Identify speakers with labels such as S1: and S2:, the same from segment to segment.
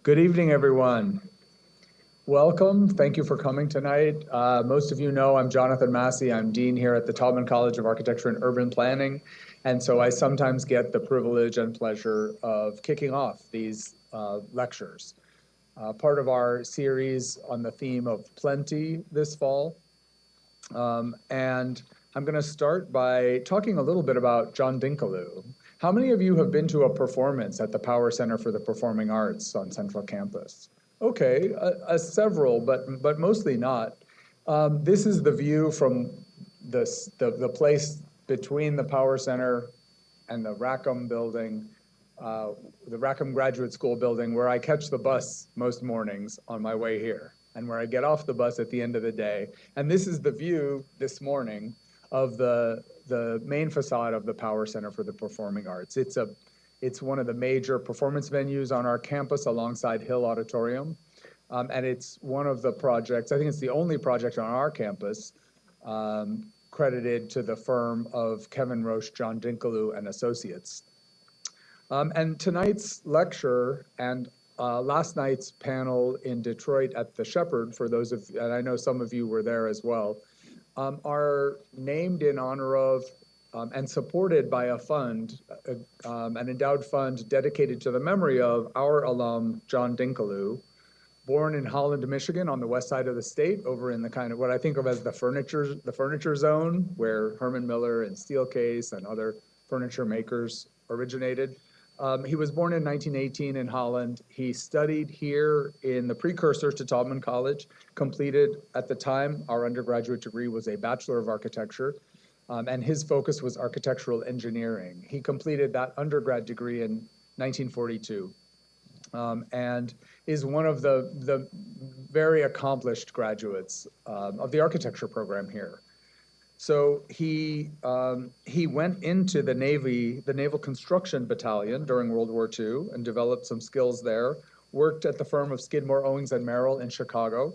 S1: Good evening, everyone. Welcome. Thank you for coming tonight. Most of you know I'm Jonathan Massey. I'm Dean here at the Taubman College of Architecture and Urban Planning. And so I sometimes get the privilege and pleasure of kicking off these lectures. Part of our series on the theme of plenty this fall. And I'm going to start by talking a little bit about John Dinkeloo. How many of you have been to a performance at the Power Center for the Performing Arts on Central Campus? Okay, several, but mostly not. This is the view from the place between the Power Center and the Rackham building, the Rackham Graduate School building, where I catch the bus most mornings on my way here, and where I get off the bus at the end of the day. And this is the view this morning of the main facade of the Power Center for the Performing Arts. It's one of the major performance venues on our campus alongside Hill Auditorium. And it's one of the projects, I think it's the only project on our campus credited to the firm of Kevin Roche, John Dinkeloo, and Associates. And tonight's lecture and last night's panel in Detroit at the Shepherd, for those of, and I know some of you were there as well, are named in honor of and supported by a fund, an endowed fund dedicated to the memory of our alum, John Dinkeloo, born in Holland, Michigan, on the west side of the state, over in the kind of what I think of as the furniture zone, where Herman Miller and Steelcase and other furniture makers originated. He was born in 1918 in Holland. He studied here in the precursor to Taubman College, completed at the time, our undergraduate degree was a Bachelor of Architecture, and his focus was architectural engineering. He completed that undergrad degree in 1942 and is one of the very accomplished graduates of the architecture program here. So he went into the Navy, the Naval Construction Battalion during World War II and developed some skills there, worked at the firm of Skidmore, Owings and Merrill in Chicago.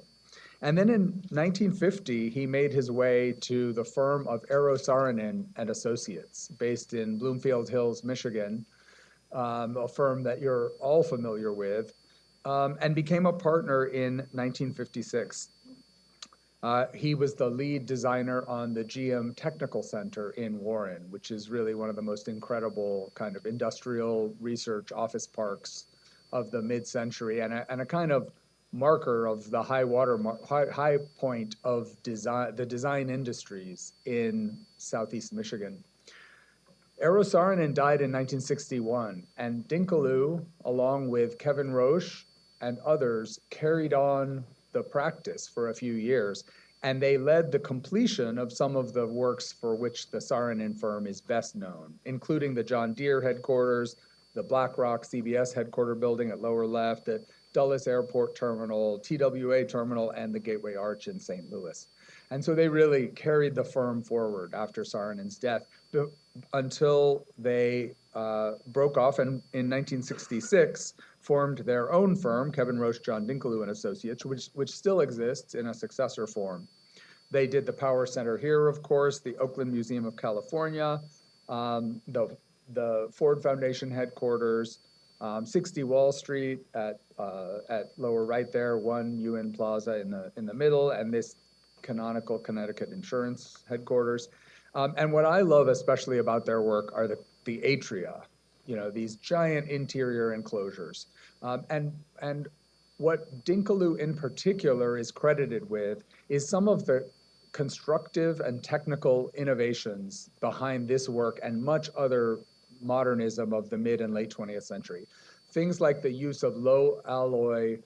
S1: And then in 1950, he made his way to the firm of Eero Saarinen and Associates, based in Bloomfield Hills, Michigan, a firm that you're all familiar with, and became a partner in 1956. He was the lead designer on the GM Technical Center in Warren, which is really one of the most incredible kind of industrial research office parks of the mid-century, and a kind of marker of the high point of the design industries in Southeast Michigan. Eero Saarinen died in 1961, and Dinkeloo, along with Kevin Roche and others, carried on the practice for a few years, and they led the completion of some of the works for which the Saarinen firm is best known, including the John Deere headquarters, the BlackRock CBS headquarter building at lower left, the Dulles Airport Terminal, TWA Terminal, and the Gateway Arch in St. Louis. And so they really carried the firm forward after Saarinen's death until they broke off and in 1966 formed their own firm, Kevin Roche, John Dinkeloo and Associates, which still exists in a successor form. They did the Power Center here, of course, the Oakland Museum of California, the Ford Foundation headquarters, 60 Wall Street at lower right there, 1 UN Plaza in the middle, and this canonical Connecticut Insurance headquarters. And what I love especially about their work are the atria, these giant interior enclosures. And what Dinkeloo in particular is credited with is some of the constructive and technical innovations behind this work and much other modernism of the mid and late 20th century. Things like the use of low alloy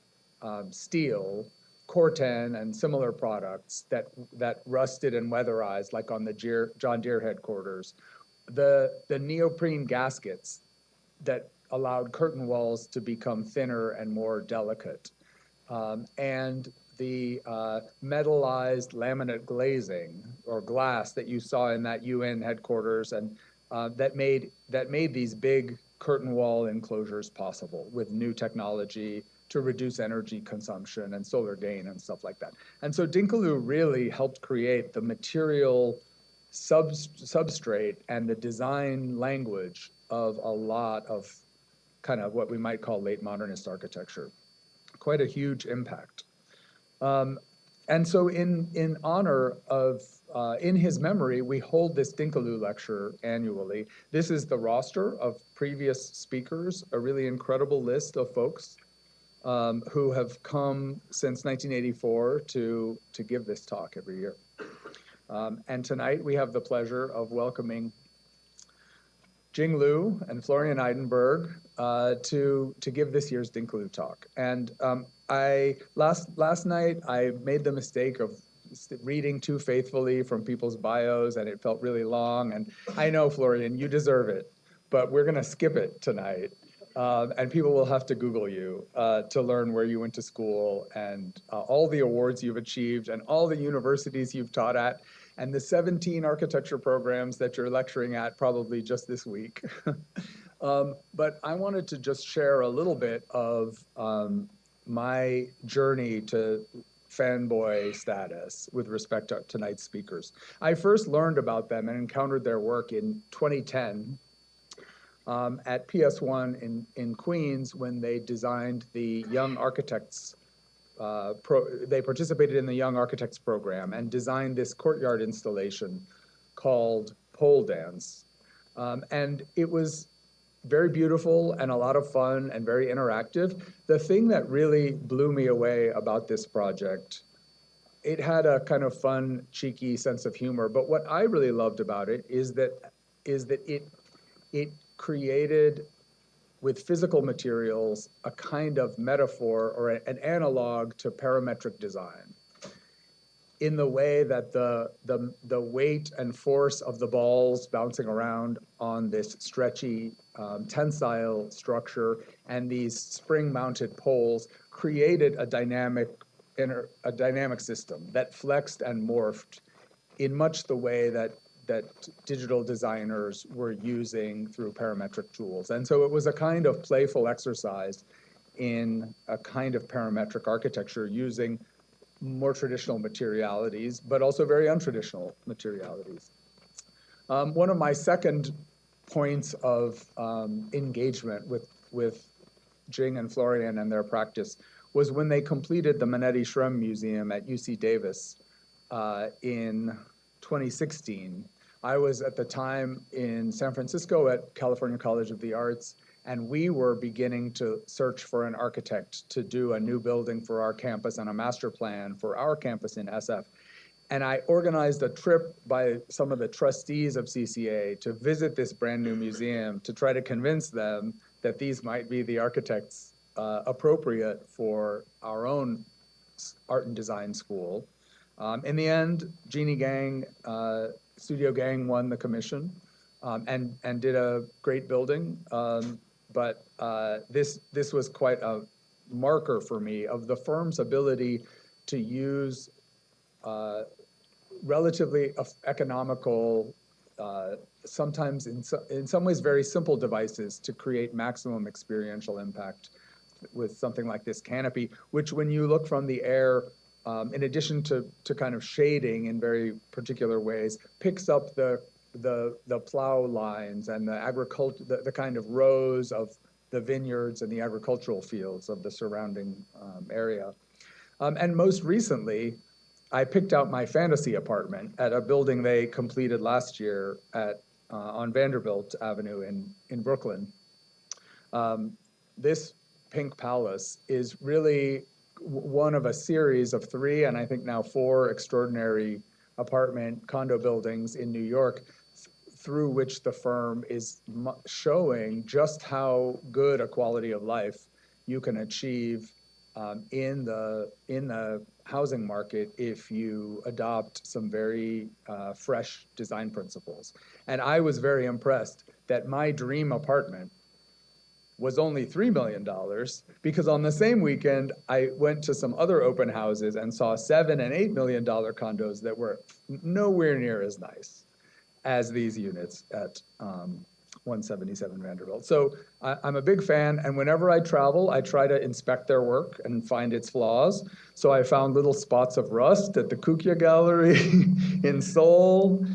S1: steel, Corten and similar products that rusted and weatherized, like on the John Deere headquarters, the neoprene gaskets that allowed curtain walls to become thinner and more delicate, and the metallized laminate glazing or glass that you saw in that UN headquarters, and that made these big curtain wall enclosures possible with new technology to reduce energy consumption and solar gain and stuff like that. And so Dinkeloo really helped create the material substrate and the design language of a lot of kind of what we might call late modernist architecture. quite a huge impact. And so in honor of, in his memory, we hold this Dinkeloo lecture annually. This is the roster of previous speakers, a really incredible list of folks who have come since 1984 to give this talk every year. And tonight we have the pleasure of welcoming Jing Liu and Florian Idenburg to give this year's Dinkeloo talk. And last night I made the mistake of reading too faithfully from people's bios, and it felt really long. And I know, Florian, you deserve it, but we're going to skip it tonight. And people will have to Google you to learn where you went to school and all the awards you've achieved and all the universities you've taught at and the 17 architecture programs that you're lecturing at probably just this week. But I wanted to just share a little bit of my journey to fanboy status with respect to tonight's speakers. I first learned about them and encountered their work in 2010 at PS1 in Queens when they designed the Young Architects they participated in the Young Architects program and designed this courtyard installation called Pole Dance. And it was very beautiful and a lot of fun and very interactive. The thing that really blew me away about this project, it had a kind of fun, cheeky sense of humor, but what I really loved about it is that it created, with physical materials, a kind of metaphor or an analog to parametric design, in the way that the weight and force of the balls bouncing around on this stretchy tensile structure and these spring-mounted poles created a dynamic system that flexed and morphed in much the way that digital designers were using through parametric tools. And so it was a kind of playful exercise in a kind of parametric architecture using more traditional materialities, but also very untraditional materialities. One of my second points of engagement with Jing and Florian and their practice was when they completed the Manetti-Schrem Museum at UC Davis in 2016. I was at the time in San Francisco at California College of the Arts, and we were beginning to search for an architect to do a new building for our campus and a master plan for our campus in SF. And I organized a trip by some of the trustees of CCA to visit this brand new museum to try to convince them that these might be the architects appropriate for our own art and design school. In the end, Jeannie Gang, Studio Gang won the commission and did a great building. But this was quite a marker for me of the firm's ability to use relatively economical, sometimes in some ways very simple devices to create maximum experiential impact with something like this canopy, which when you look from the air, in addition to kind of shading in very particular ways, picks up the plow lines and the kind of rows of the vineyards and the agricultural fields of the surrounding area. And most recently, I picked out my fantasy apartment at a building they completed last year on Vanderbilt Avenue in Brooklyn. This Pink Palace is really one of a series of 3, and I think now 4 extraordinary apartment condo buildings in New York through which the firm is showing just how good a quality of life you can achieve in the housing market if you adopt some very fresh design principles. And I was very impressed that my dream apartment was only $3 million, because on the same weekend, I went to some other open houses and saw $7 and $8 million condos that were nowhere near as nice as these units at 177 Vanderbilt. So I'm a big fan, and whenever I travel, I try to inspect their work and find its flaws. So I found little spots of rust at the Kukya Gallery in Seoul.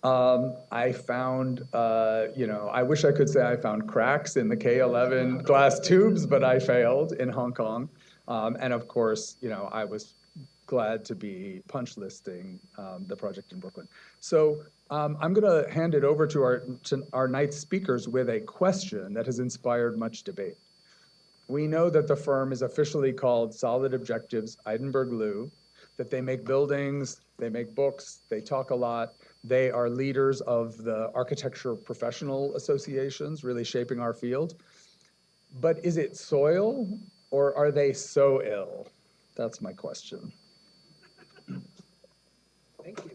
S1: I found, I wish I could say I found cracks in the K11 glass tubes, but I failed in Hong Kong. And of course, I was glad to be punch listing the project in Brooklyn. So I'm going to hand it over to our night's speakers with a question that has inspired much debate. We know that the firm is officially called Solid Objectives Idenburg Liu, that they make buildings, they make books, they talk a lot. They are leaders of the architecture professional associations, really shaping our field. But is it soil, or are they so ill? That's my question.
S2: Thank you.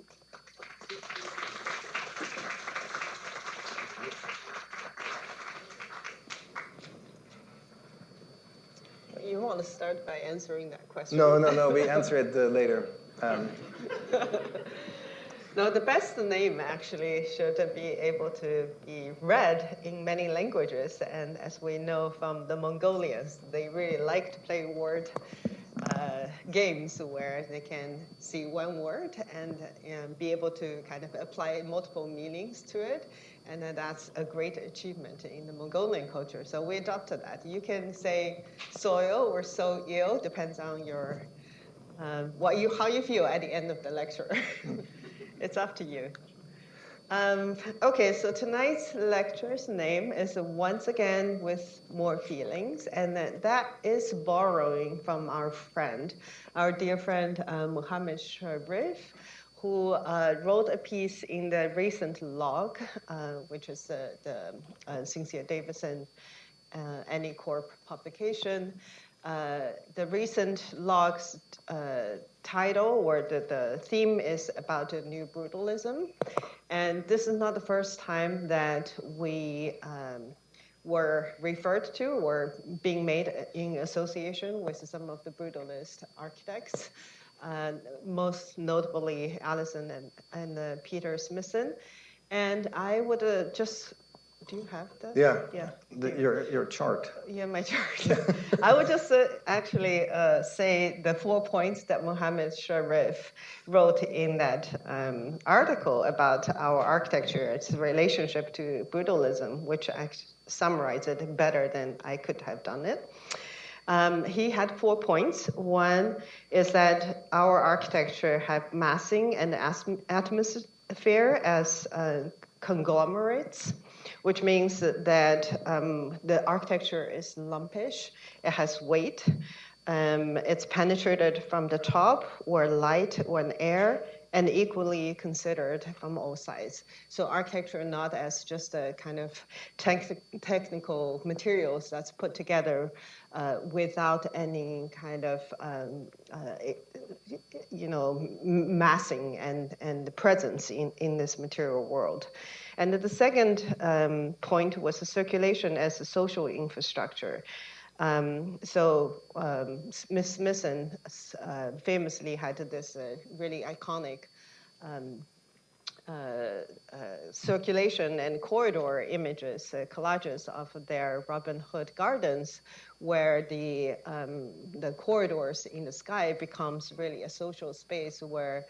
S3: You want to start by answering that question?
S2: No, we answer it later.
S3: No, the best name actually should be able to be read in many languages. And as we know from the Mongolians, they really like to play word games where they can see one word and be able to kind of apply multiple meanings to it. And that's a great achievement in the Mongolian culture. So we adopted that. You can say soil or so ill, depends on your how you feel at the end of the lecture. It's up to you. Okay, so tonight's lecture's name is Once Again with More Feelings, and that is borrowing from our dear friend Mohammed Sharif, who wrote a piece in the recent log, which is the Cynthia Davison Annie Corp publication. The recent log's title or the theme is about new brutalism. And this is not the first time that we were referred to or being made in association with some of the brutalist architects, most notably Allison and Peter Smithson. And I would just... Do you have that?
S2: Yeah. Your chart.
S3: Yeah, my chart. I would just actually say the 4 points that Mohammed Sharif wrote in that article about our architecture, its relationship to brutalism, which I summarized it better than I could have done it. He had 4 points. One is that our architecture have massing and atmosphere as conglomerates, which means that the architecture is lumpish, it has weight, it's penetrated from the top or light or an air, and equally considered from all sides. So architecture not as just a kind of technical materials that's put together without any kind of massing and presence in this material world. And the second point was the circulation as a social infrastructure. So Ms. Smithson famously had this really iconic circulation and corridor images, collages of their Robin Hood gardens, where the corridors in the sky becomes really a social space where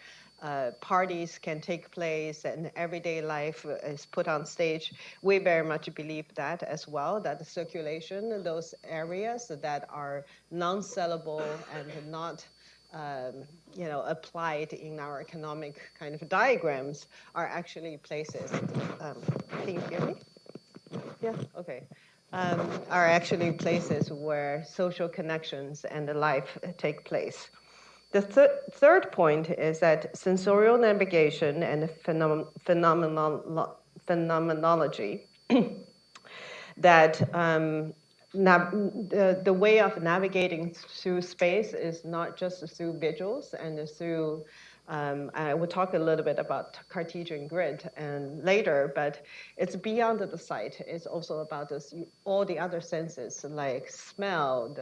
S3: parties can take place and everyday life is put on stage. We very much believe that as well, that the circulation, those areas that are non-sellable and not applied in our economic kind of diagrams are actually places. Can you hear me? Yeah, okay. Are actually places where social connections and life take place. The third point is that sensorial navigation and phenomenology, that the way of navigating through space is not just through visuals and through, I will talk a little bit about Cartesian grid and later, but it's beyond the sight. It's also about all the other senses like smell,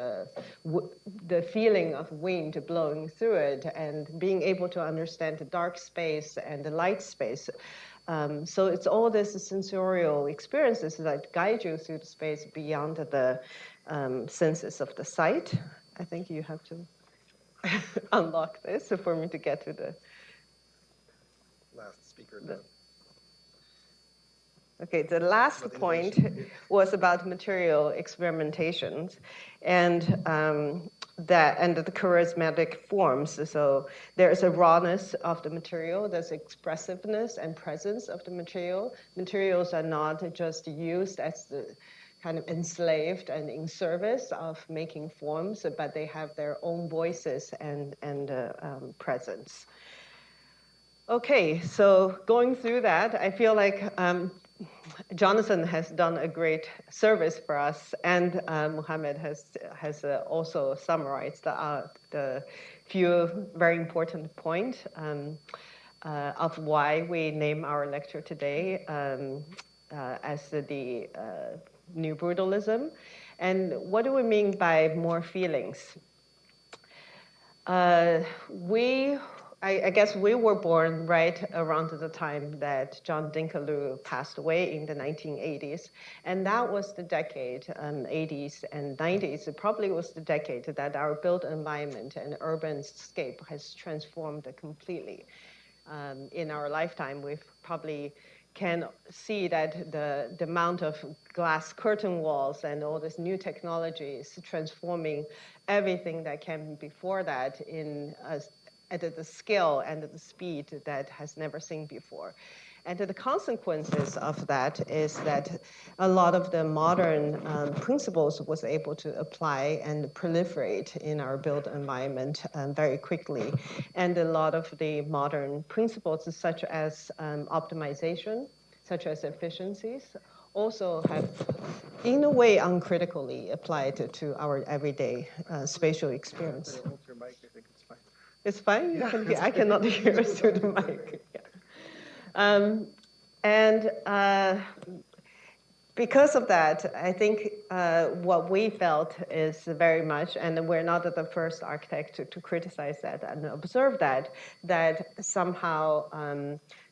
S3: the feeling of wind blowing through it, and being able to understand the dark space and the light space. So it's all these sensorial experiences that guide you through the space beyond the senses of the sight. I think you have to unlock this for me to get to the
S2: last speaker.
S3: Okay, the last point was about material experimentations. And and the charismatic forms. So there's a rawness of the material, there's expressiveness and presence of the material. Materials are not just used as the kind of enslaved and in service of making forms, but they have their own voices and presence. Okay, so going through that, I feel like Jonathan has done a great service for us, and Mohammed has also summarized the few very important points of why we name our lecture today as the New Brutalism. And what do we mean by more feelings? I guess we were born right around the time that John Dinkeloo passed away in the 1980s. And that was the decade, 80s and 90s, it probably was the decade that our built environment and urban scape has transformed completely. In our lifetime, we've probably can see that the amount of glass curtain walls and all this new technology is transforming everything that came before that at the scale and the speed that has never seen before. And the consequences of that is that a lot of the modern principles was able to apply and proliferate in our built environment very quickly. And a lot of the modern principles, such as optimization, such as efficiencies, also have, in a way, uncritically applied to our everyday spatial experience.
S2: Your mic, I think it's fine.
S3: It's fine?
S2: Yeah,
S3: I cannot hear through the mic. Yeah. Because of that, I think what we felt is very much, and we're not the first architect to criticize that and observe that somehow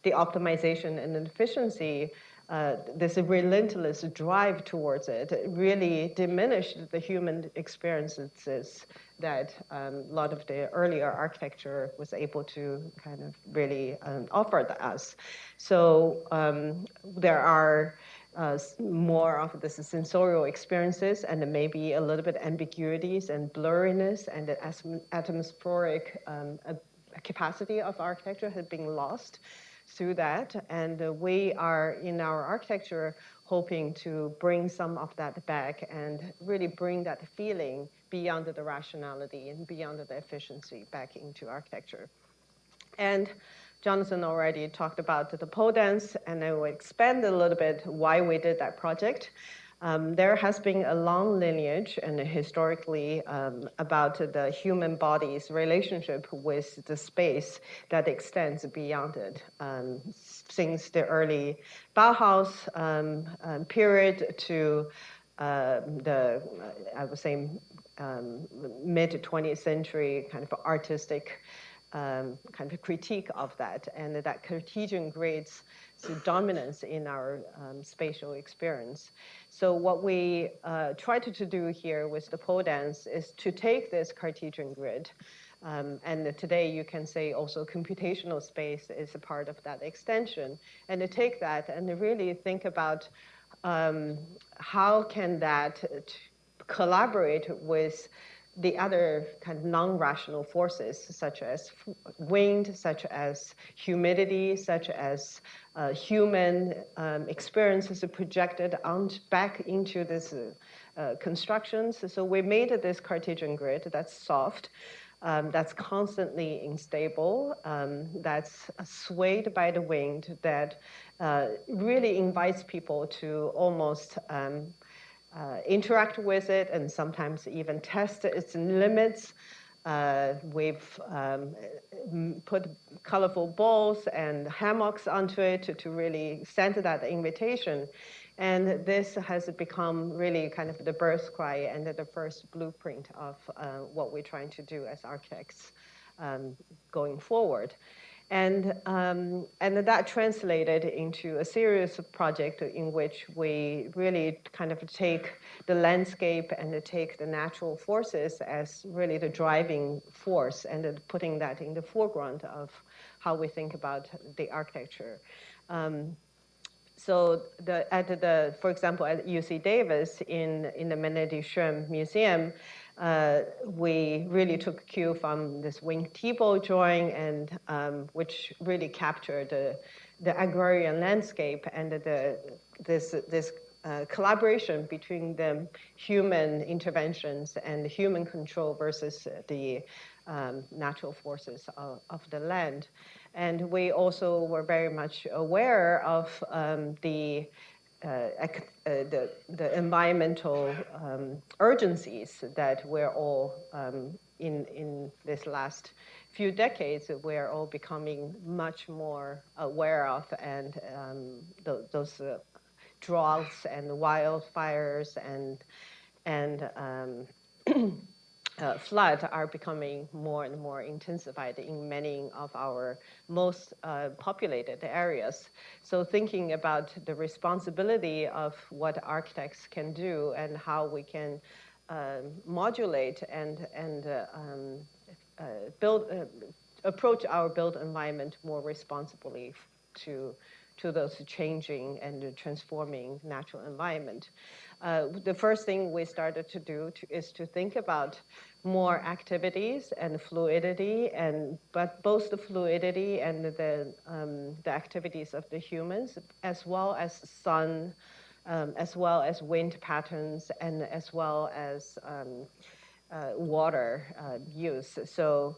S3: the optimization and efficiency, this relentless drive towards it, really diminished the human experiences that a lot of the earlier architecture was able to kind of really offer us. So there are more of the sensorial experiences and maybe a little bit ambiguities and blurriness and the atmospheric capacity of architecture has been lost through that. And we are, in our architecture, hoping to bring some of that back and really bring that feeling beyond the rationality and beyond the efficiency back into architecture. And Jonathan already talked about the pole dance, and I will expand a little bit why we did that project. There has been a long lineage and historically about the human body's relationship with the space that extends beyond it. Since the early Bauhaus period to I would say, mid-20th century kind of artistic kind of critique of that, and that Cartesian grids dominance in our spatial experience. So what we tried to do here with the pole dance is to take this Cartesian grid, and today you can say also computational space is a part of that extension, and to take that and really think about how can that collaborate with the other kind of non-rational forces, such as wind, such as humidity, such as human experiences projected back into this constructions. So we made this Cartesian grid that's soft, that's constantly unstable, that's swayed by the wind, that really invites people to almost interact with it and sometimes even test its limits. We've put colorful balls and hammocks onto it to really send that invitation. And this has become really kind of the birth cry and the first blueprint of what we're trying to do as architects going forward. And that translated into a series of projects in which we really kind of take the landscape and take the natural forces as really the driving force and putting that in the foreground of how we think about the architecture. So for example, at UC Davis in the Menedy Scherm Museum, we really took cue from this Wing Thibault drawing, and which really captured the agrarian landscape and this collaboration between the human interventions and human control versus the natural forces of the land. And we also were very much aware of the environmental urgencies that we're all in this last few decades, we're all becoming much more aware of, and those droughts and wildfires and flood are becoming more and more intensified in many of our most populated areas. So thinking about the responsibility of what architects can do and how we can modulate and approach our built environment more responsibly to those changing and transforming natural environment. The first thing we started to do is to think about more activities and fluidity, but both the fluidity and the activities of the humans, as well as sun, as well as wind patterns, and as well as water use. So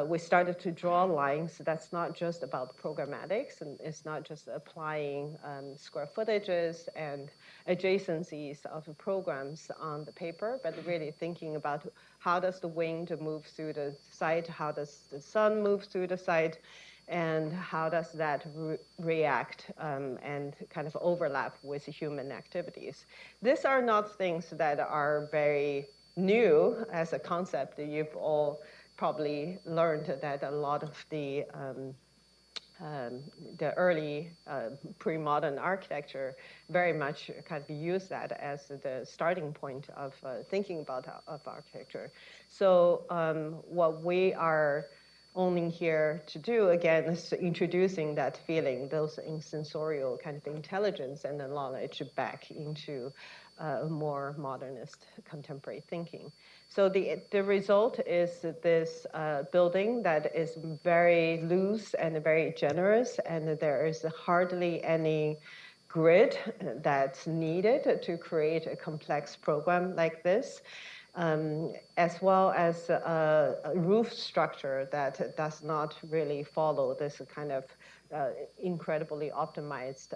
S3: we started to draw lines that's not just about programmatics, and it's not just applying square footages and adjacencies of programs on the paper, but really thinking about how does the wind move through the site, how does the sun move through the site, and how does that react and kind of overlap with human activities. These are not things that are very new as a concept. You've all probably learned that a lot of the early pre-modern architecture very much kind of use that as the starting point of thinking about of architecture. So what we are only here to do, again, is introducing that feeling, those sensorial kind of intelligence and the knowledge back into more modernist contemporary thinking. So the result is this building that is very loose and very generous, and there is hardly any grid that's needed to create a complex program like this. As well as a roof structure that does not really follow this kind of incredibly optimized,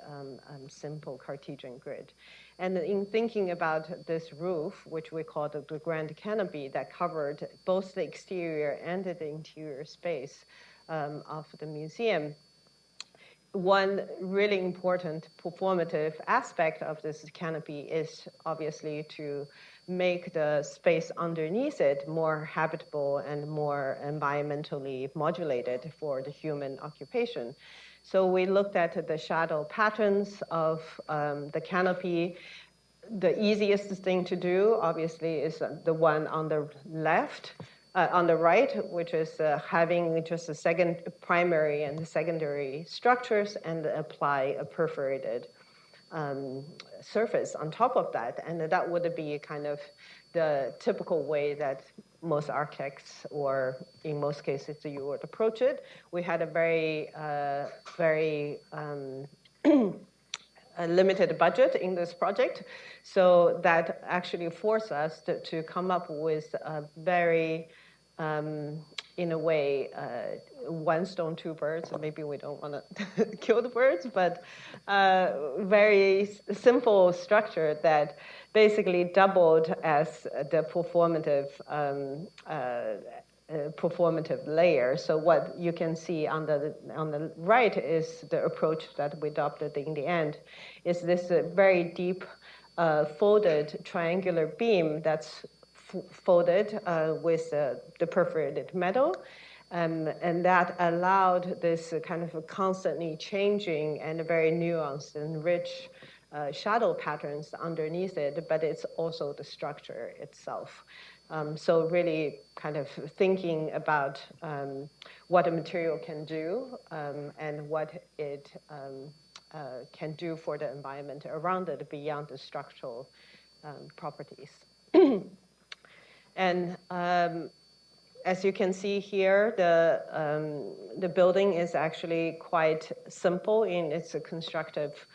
S3: simple Cartesian grid. And in thinking about this roof, which we call the grand canopy that covered both the exterior and the interior space of the museum, one really important performative aspect of this canopy is obviously to make the space underneath it more habitable and more environmentally modulated for the human occupation. So we looked at the shadow patterns of the canopy. The easiest thing to do, obviously, is the one on the left, on the right, which is having just a second primary and secondary structures and apply a perforated surface on top of that. And that would be kind of the typical way that most architects, or in most cases, you would approach it. We had a very a limited budget in this project, so that actually forced us to come up with a very, in a way, one stone, two birds. Maybe we don't want to kill the birds, but very simple structure that basically doubled as the performative layer. So what you can see on the right is the approach that we adopted in the end, is this very deep folded triangular beam that's folded with the perforated metal. And that allowed this kind of a constantly changing and very nuanced and rich shadow patterns underneath it, but it's also the structure itself. So really kind of thinking about what a material can do and what it can do for the environment around it beyond the structural properties. And as you can see here, the building is actually quite simple in its constructive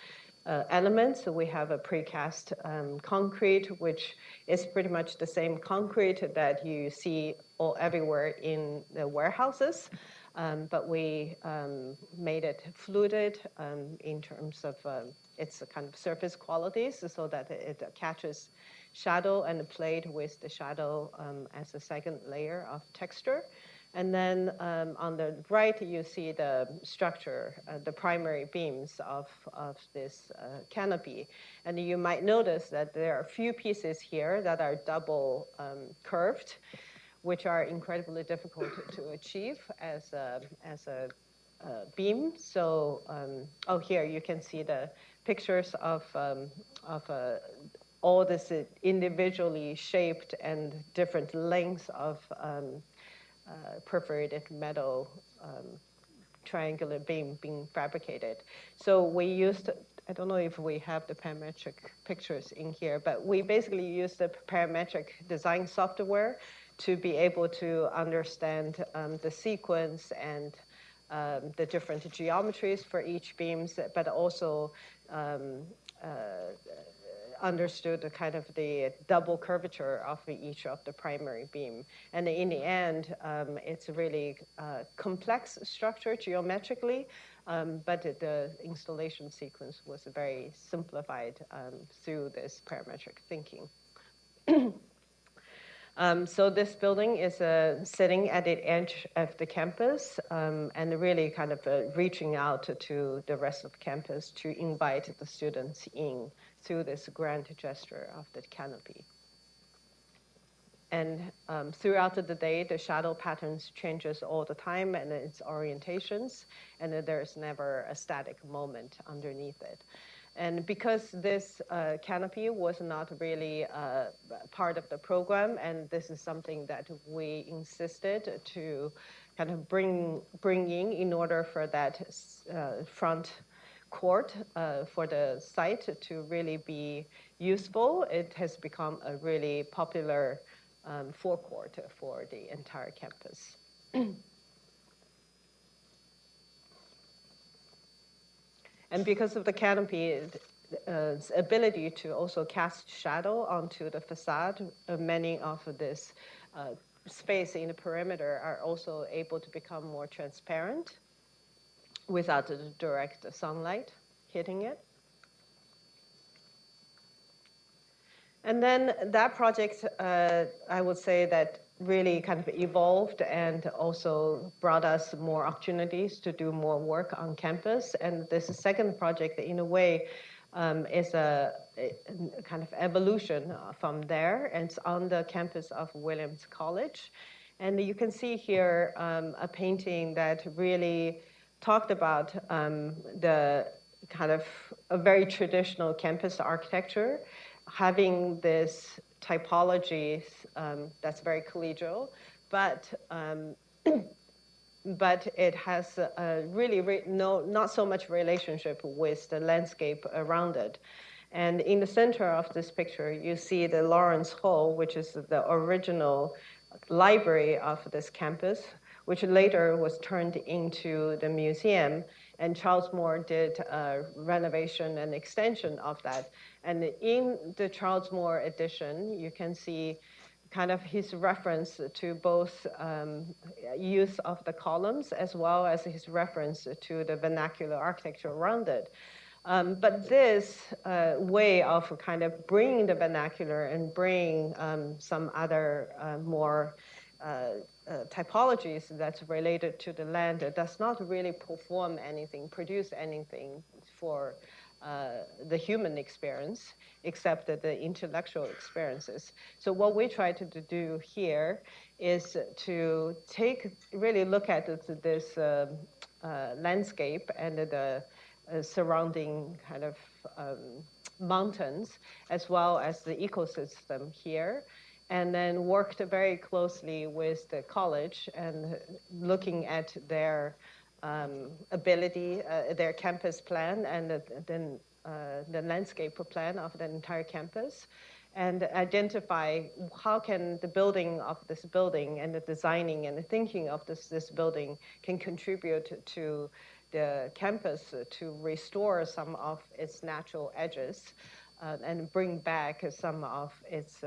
S3: elements. So we have a precast concrete, which is pretty much the same concrete that you see everywhere in the warehouses. But we made it fluted in terms of its kind of surface qualities so that it catches shadow and played with the shadow as a second layer of texture. And then on the right, you see the structure, the primary beams of this canopy. And you might notice that there are a few pieces here that are double curved, which are incredibly difficult to achieve as a beam. So, here you can see the pictures of all this individually shaped and different lengths of perforated metal triangular beam being fabricated. So we used, I don't know if we have the parametric pictures in here, but we basically used the parametric design software to be able to understand the sequence and the different geometries for each beams, but also understood the kind of the double curvature of each of the primary beam. And in the end, it's a really complex structure geometrically, but the installation sequence was very simplified through this parametric thinking. So this building is sitting at the edge of the campus and really kind of reaching out to the rest of the campus to invite the students in through this grand gesture of the canopy. And throughout the day, the shadow patterns changes all the time and its orientations, and there's never a static moment underneath it. And because this canopy was not really part of the program, and this is something that we insisted to kind of bring in order for that front court for the site to really be useful, it has become a really popular forecourt for the entire campus. And because of the canopy, its ability to also cast shadow onto the facade, many of this space in the perimeter are also able to become more transparent without the direct sunlight hitting it. And then that project, I would say that really kind of evolved and also brought us more opportunities to do more work on campus. And this second project, in a way, is a kind of evolution from there. And it's on the campus of Williams College. And you can see here a painting that really talked about the kind of a very traditional campus architecture, having this typology that's very collegial, but it has really not so much relationship with the landscape around it. And in the center of this picture, you see the Lawrence Hall, which is the original library of this campus, which later was turned into the museum. And Charles Moore did a renovation and extension of that. And in the Charles Moore edition, you can see kind of his reference to both use of the columns as well as his reference to the vernacular architecture around it. But this way of kind of bringing the vernacular and bring some other more typologies that's related to the land does not really perform anything, produce anything for the human experience, except the intellectual experiences. So what we try to do here is to really look at this landscape and the surrounding kind of mountains, as well as the ecosystem here, and then worked very closely with the college and looking at their ability, their campus plan, and then the landscape plan of the entire campus, and identify how can the building of this building and the designing and the thinking of this building can contribute to the campus to restore some of its natural edges and bring back some of its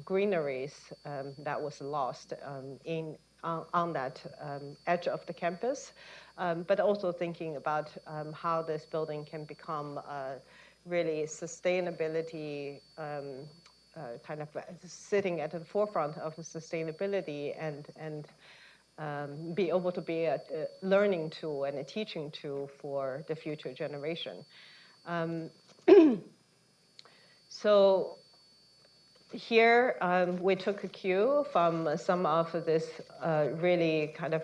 S3: greeneries that was lost on that edge of the campus, but also thinking about how this building can become really sustainability, kind of sitting at the forefront of the sustainability and be able to be a learning tool and a teaching tool for the future generation. So here we took a cue from some of this really kind of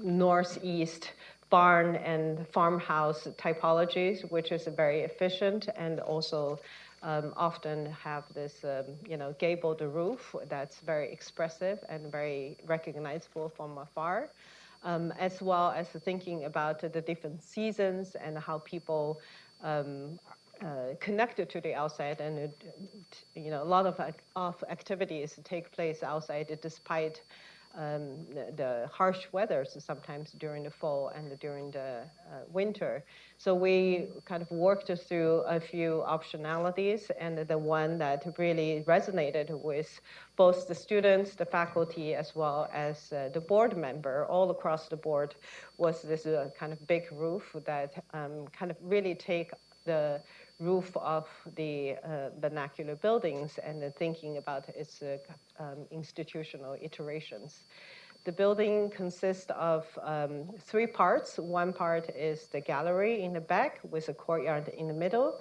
S3: northeast barn and farmhouse typologies, which is very efficient and also often have this, gabled roof that's very expressive and very recognizable from afar, as well as thinking about the different seasons and how people connected to the outside, and a lot of activities take place outside despite the harsh weathers sometimes during the fall and during the winter. So we kind of worked through a few optionalities, and the one that really resonated with both the students, the faculty, as well as the board member all across the board was this kind of big roof that kind of really take the roof of the vernacular buildings and then thinking about its institutional iterations. The building consists of 3 parts. One part is the gallery in the back with a courtyard in the middle,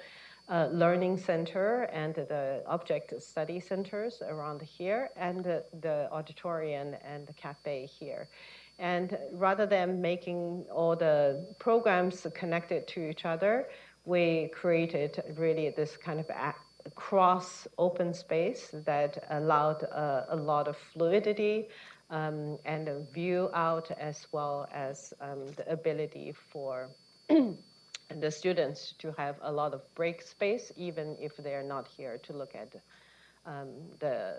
S3: learning center and the object study centers around here, and the auditorium and the cafe here. And rather than making all the programs connected to each other, we created really this kind of cross open space that allowed a lot of fluidity and a view out, as well as the ability for the students to have a lot of break space, even if they're not here to look at the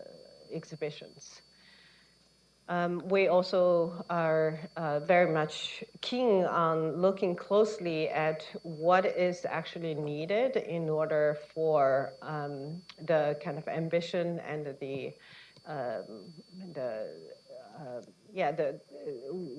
S3: exhibitions. We also are very much keen on looking closely at what is actually needed in order for the kind of ambition and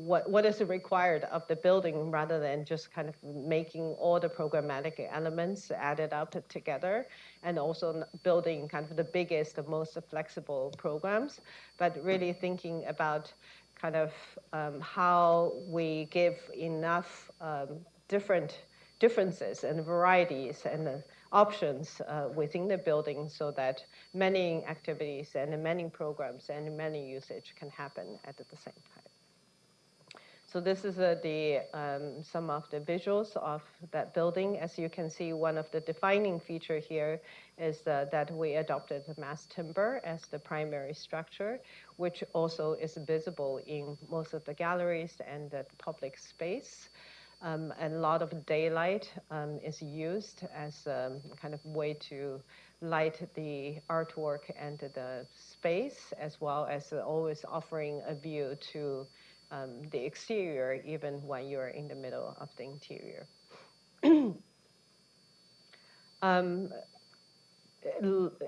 S3: what is required of the building, rather than just kind of making all the programmatic elements added up together, and also building kind of the biggest, the most flexible programs, but really thinking about kind of how we give enough differences and varieties and options within the building so that many activities and many programs and many usage can happen at the same time. So this is some of the visuals of that building. As you can see, one of the defining feature here is that we adopted mass timber as the primary structure, which also is visible in most of the galleries and the public space. A lot of daylight is used as a kind of way to light the artwork and the space, as well as always offering a view to the exterior, even when you're in the middle of the interior.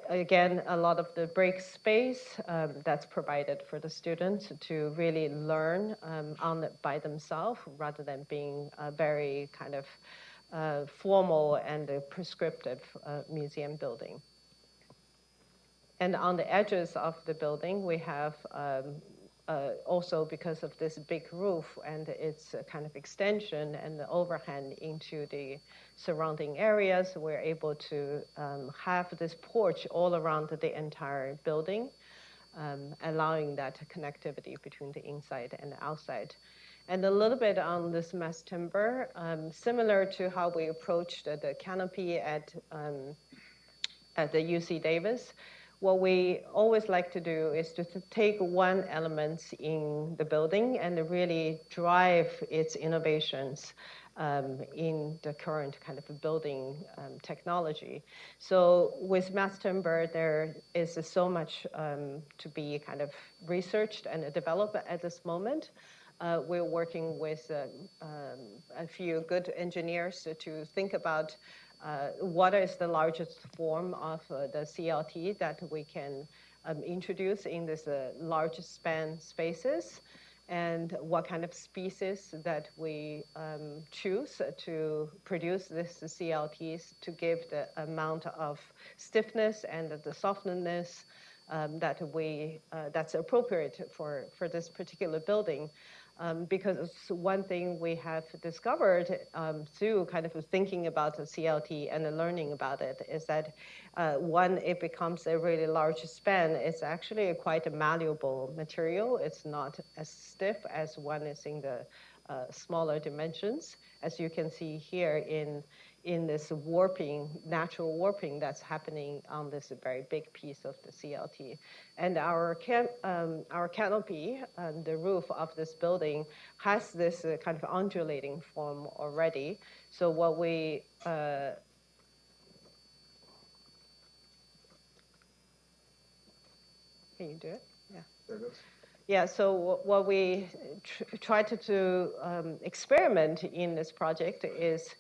S3: Again, a lot of the break space that's provided for the students to really learn by themselves, rather than being a very kind of formal and prescriptive museum building. And on the edges of the building, we have also, because of this big roof and its kind of extension and the overhang into the surrounding areas, we're able to have this porch all around the entire building, allowing that connectivity between the inside and the outside. And a little bit on this mass timber, similar to how we approached the canopy at the UC Davis. What we always like to do is to take one element in the building and really drive its innovations in the current kind of building technology. So with mass timber, there is so much to be kind of researched and developed at this moment. We're working with a few good engineers to think about what is the largest form of the CLT that we can introduce in this large span spaces, and what kind of species that we choose to produce this CLTs to give the amount of stiffness and the softness that's appropriate for this particular building. Because one thing we have discovered through kind of thinking about the CLT and learning about it is that when it becomes a really large span, it's actually quite a malleable material. It's not as stiff as one is in the smaller dimensions, as you can see here in this warping, natural warping that's happening on this very big piece of the CLT. And our canopy, the roof of this building, has this kind of undulating form already. So what we can you do it? Yeah.
S2: There it goes.
S3: Yeah, so what we try to experiment in this project is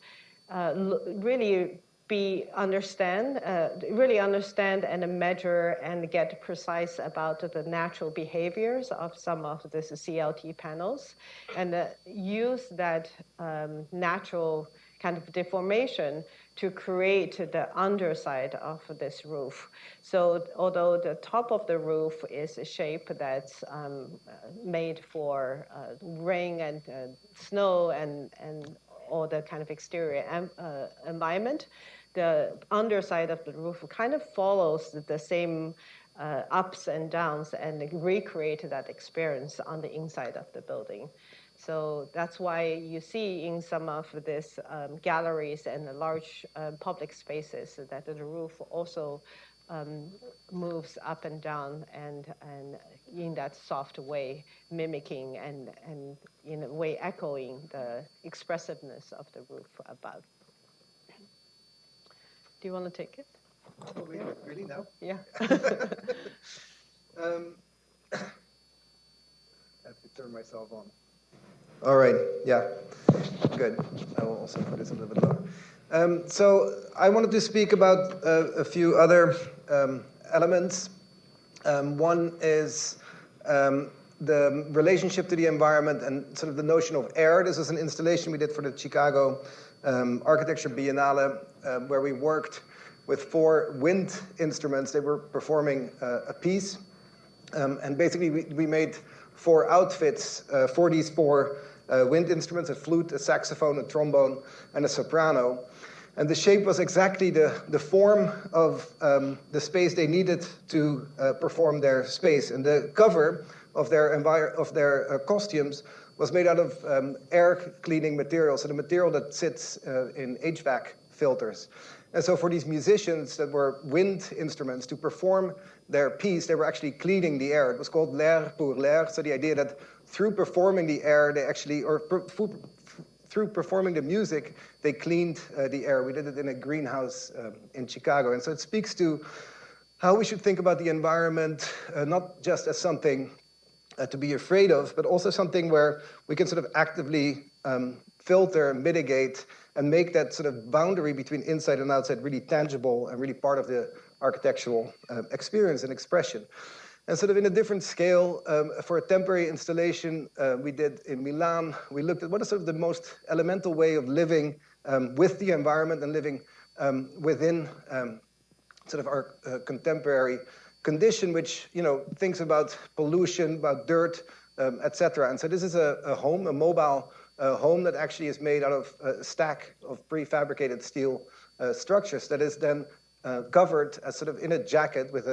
S3: really understand and measure and get precise about the natural behaviors of some of these CLT panels, and use that natural kind of deformation to create the underside of this roof. So although the top of the roof is a shape that's made for rain and snow and all the kind of exterior environment, the underside of the roof kind of follows the same ups and downs and recreate that experience on the inside of the building. So that's why you see in some of these galleries and the large public spaces that the roof also moves up and down and in that soft way, mimicking and in a way echoing the expressiveness of the roof above. Do you want to take it?
S2: Oh, really now?
S3: Yeah.
S2: I have to turn myself on. All right, yeah, good. I will also put this a little bit lower. So I wanted to speak about a few other elements. One is the relationship to the environment and sort of the notion of air. This was an installation we did for the Chicago Architecture Biennale, where we worked with 4 wind instruments. They were performing a piece, and basically we made 4 outfits for these 4 wind instruments: a flute, a saxophone, a trombone, and a soprano. And the shape was exactly the form of the space they needed to perform their space. And the cover of their costumes was made out of air cleaning material, so the material that sits in HVAC filters. And so for these musicians that were wind instruments, to perform their piece, they were actually cleaning the air. It was called l'air pour l'air, so the idea that through performing the air, they actually, through performing the music, they cleaned the air. We did it in a greenhouse in Chicago. And so it speaks to how we should think about the environment, not just as something to be afraid of, but also something where we can sort of actively filter, mitigate, and make that sort of boundary between inside and outside really tangible and really part of the architectural experience and expression. And sort of in a different scale, for a temporary installation we did in Milan, we looked at what is sort of the most elemental way of living with the environment and living within sort of our contemporary condition, which, you know, thinks about pollution, about dirt, etc. And so this is a home, a mobile home that actually is made out of a stack of prefabricated steel structures that is then covered as sort of in a jacket with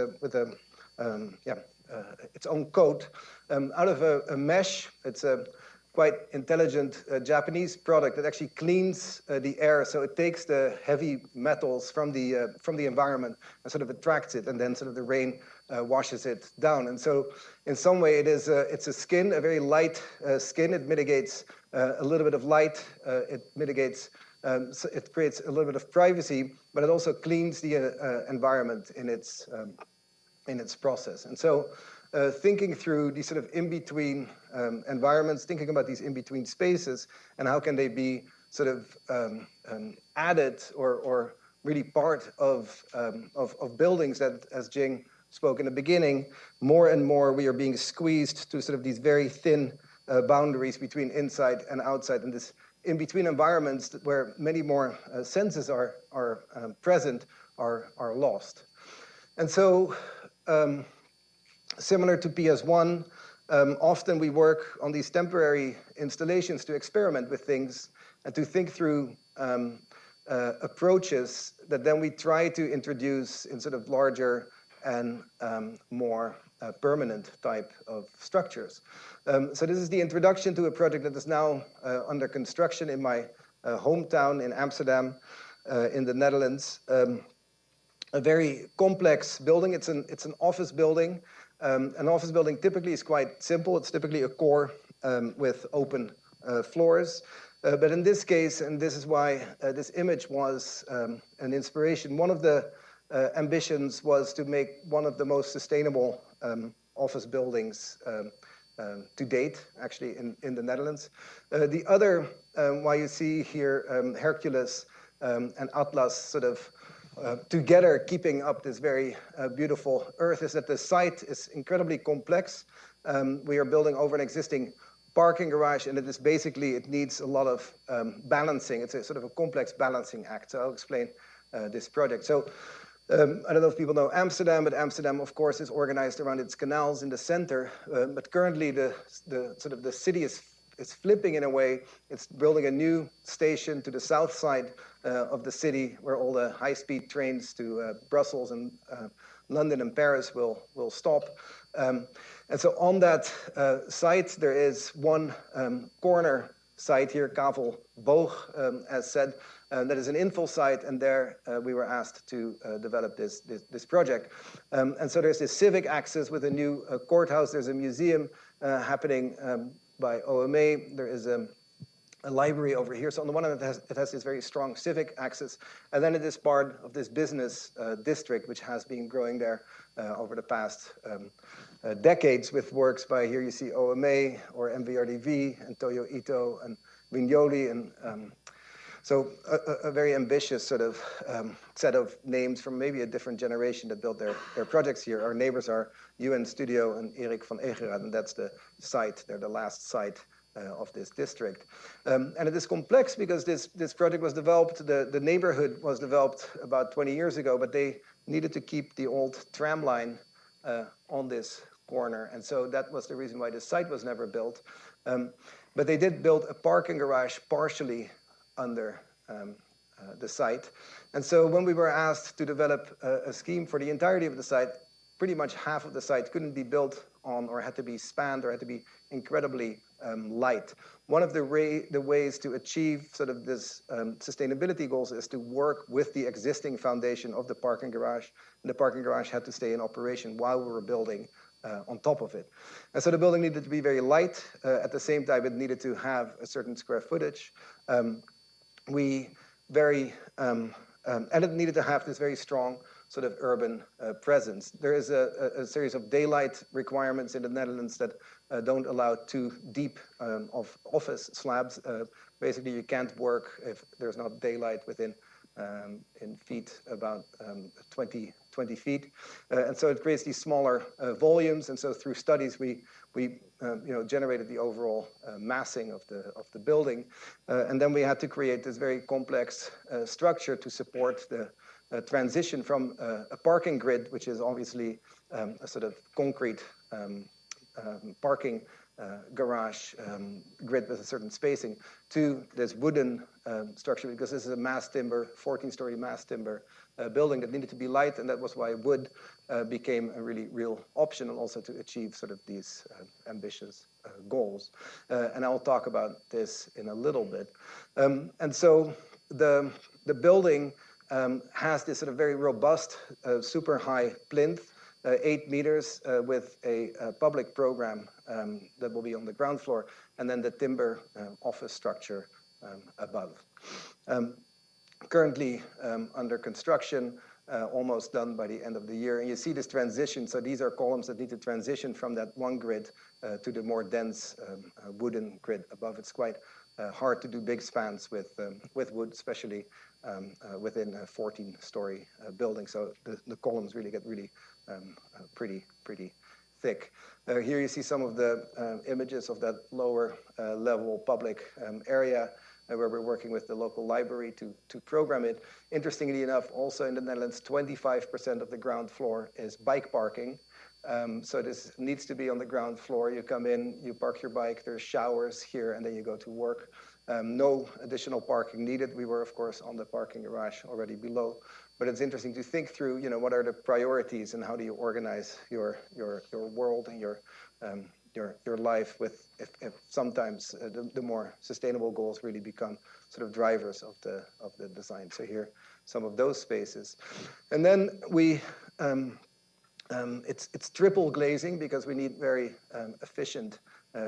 S2: its own coat out of a mesh. It's a quite intelligent Japanese product that actually cleans the air, so it takes the heavy metals from the environment and sort of attracts it, and then sort of the rain washes it down. And so in some way it's a skin, a very light skin. It mitigates a little bit of light. It mitigates, so it creates a little bit of privacy, but it also cleans the environment in its process. And so thinking through these sort of in-between environments, thinking about these in-between spaces and how can they be sort of added or really part of buildings that, as Jing spoke in the beginning, more and more we are being squeezed to sort of these very thin boundaries between inside and outside, and this in-between environments where many more senses are present are lost. And so similar to PS1, often we work on these temporary installations to experiment with things and to think through approaches that then we try to introduce in sort of larger and more permanent type of structures. So this is the introduction to a project that is now under construction in my hometown in Amsterdam, in the Netherlands. A very complex building. It's an office building. An office building typically is quite simple. It's typically a core with open floors. But in this case, and this is why this image was an inspiration, one of the ambitions was to make one of the most sustainable office buildings to date, actually, in the Netherlands. The other, why you see here Hercules and Atlas sort of together keeping up this very beautiful earth, is that the site is incredibly complex. We are building over an existing parking garage, and it is basically, it needs a lot of balancing. It's a sort of a complex balancing act. So I'll explain this project. So I don't know if people know Amsterdam, but Amsterdam, of course, is organized around its canals in the center. But currently, the sort of the city is flipping in a way. It's building a new station to the south side of the city, where all the high-speed trains to Brussels and London and Paris will stop. And so on that site, there is one corner site here, Kavel Boog, as said, that is an infill site, and there we were asked to develop this project. And so there's this civic axis with a new courthouse. There's a museum happening by OMA. There is a library over here. So on the one hand, it has this very strong civic axis, and then it is part of this business district, which has been growing there over the past decades with works by, here you see OMA or MVRDV and Toyo Ito and Vignoli, and so a very ambitious sort of set of names from maybe a different generation that built their projects here. Our neighbors are UN Studio and Erik van Egeraat, and that's the site. They're the last site of this district. And it is complex because this project was developed, the neighborhood was developed about 20 years ago, but they needed to keep the old tram line on this corner. And so that was the reason why the site was never built. But they did build a parking garage partially under the site. And so when we were asked to develop a scheme for the entirety of the site, pretty much half of the site couldn't be built on, or had to be spanned, or had to be incredibly light. One of the ways to achieve sort of this sustainability goals is to work with the existing foundation of the parking garage. And the parking garage had to stay in operation while we were building on top of it. And so the building needed to be very light. At the same time, it needed to have a certain square footage. And it needed to have this very strong sort of urban presence. There is a series of daylight requirements in the Netherlands that don't allow too deep of office slabs. Basically, you can't work if there's not daylight within in feet about 20 feet. And so it creates these smaller volumes. And so through studies, we generated the overall massing of the building. And then we had to create this very complex structure to support the transition from a parking grid, which is obviously a sort of concrete parking garage grid with a certain spacing, to this wooden structure, because this is a mass timber, 14-story mass timber building that needed to be light, and that was why wood became a really real option, and also to achieve sort of these ambitious goals. And I'll talk about this in a little bit. And so the building has this sort of very robust, super high plinth. 8 meters with a public program that will be on the ground floor, and then the timber office structure above. Currently under construction, almost done by the end of the year. And you see this transition. So these are columns that need to transition from that one grid to the more dense wooden grid above. It's quite hard to do big spans with wood, especially within a 14-story building. So the columns really get really pretty thick. Here you see some of the images of that lower level public area where we're working with the local library to program it. Interestingly enough, also in the Netherlands, 25% of the ground floor is bike parking. So this needs to be on the ground floor. You come in, you park your bike, there's showers here, and then you go to work. No additional parking needed. We were, of course, on the parking garage already below. But it's interesting to think through, what are the priorities and how do you organize your world and your life with if sometimes the more sustainable goals really become sort of drivers of the design. So here, some of those spaces. And then we it's triple glazing because we need very efficient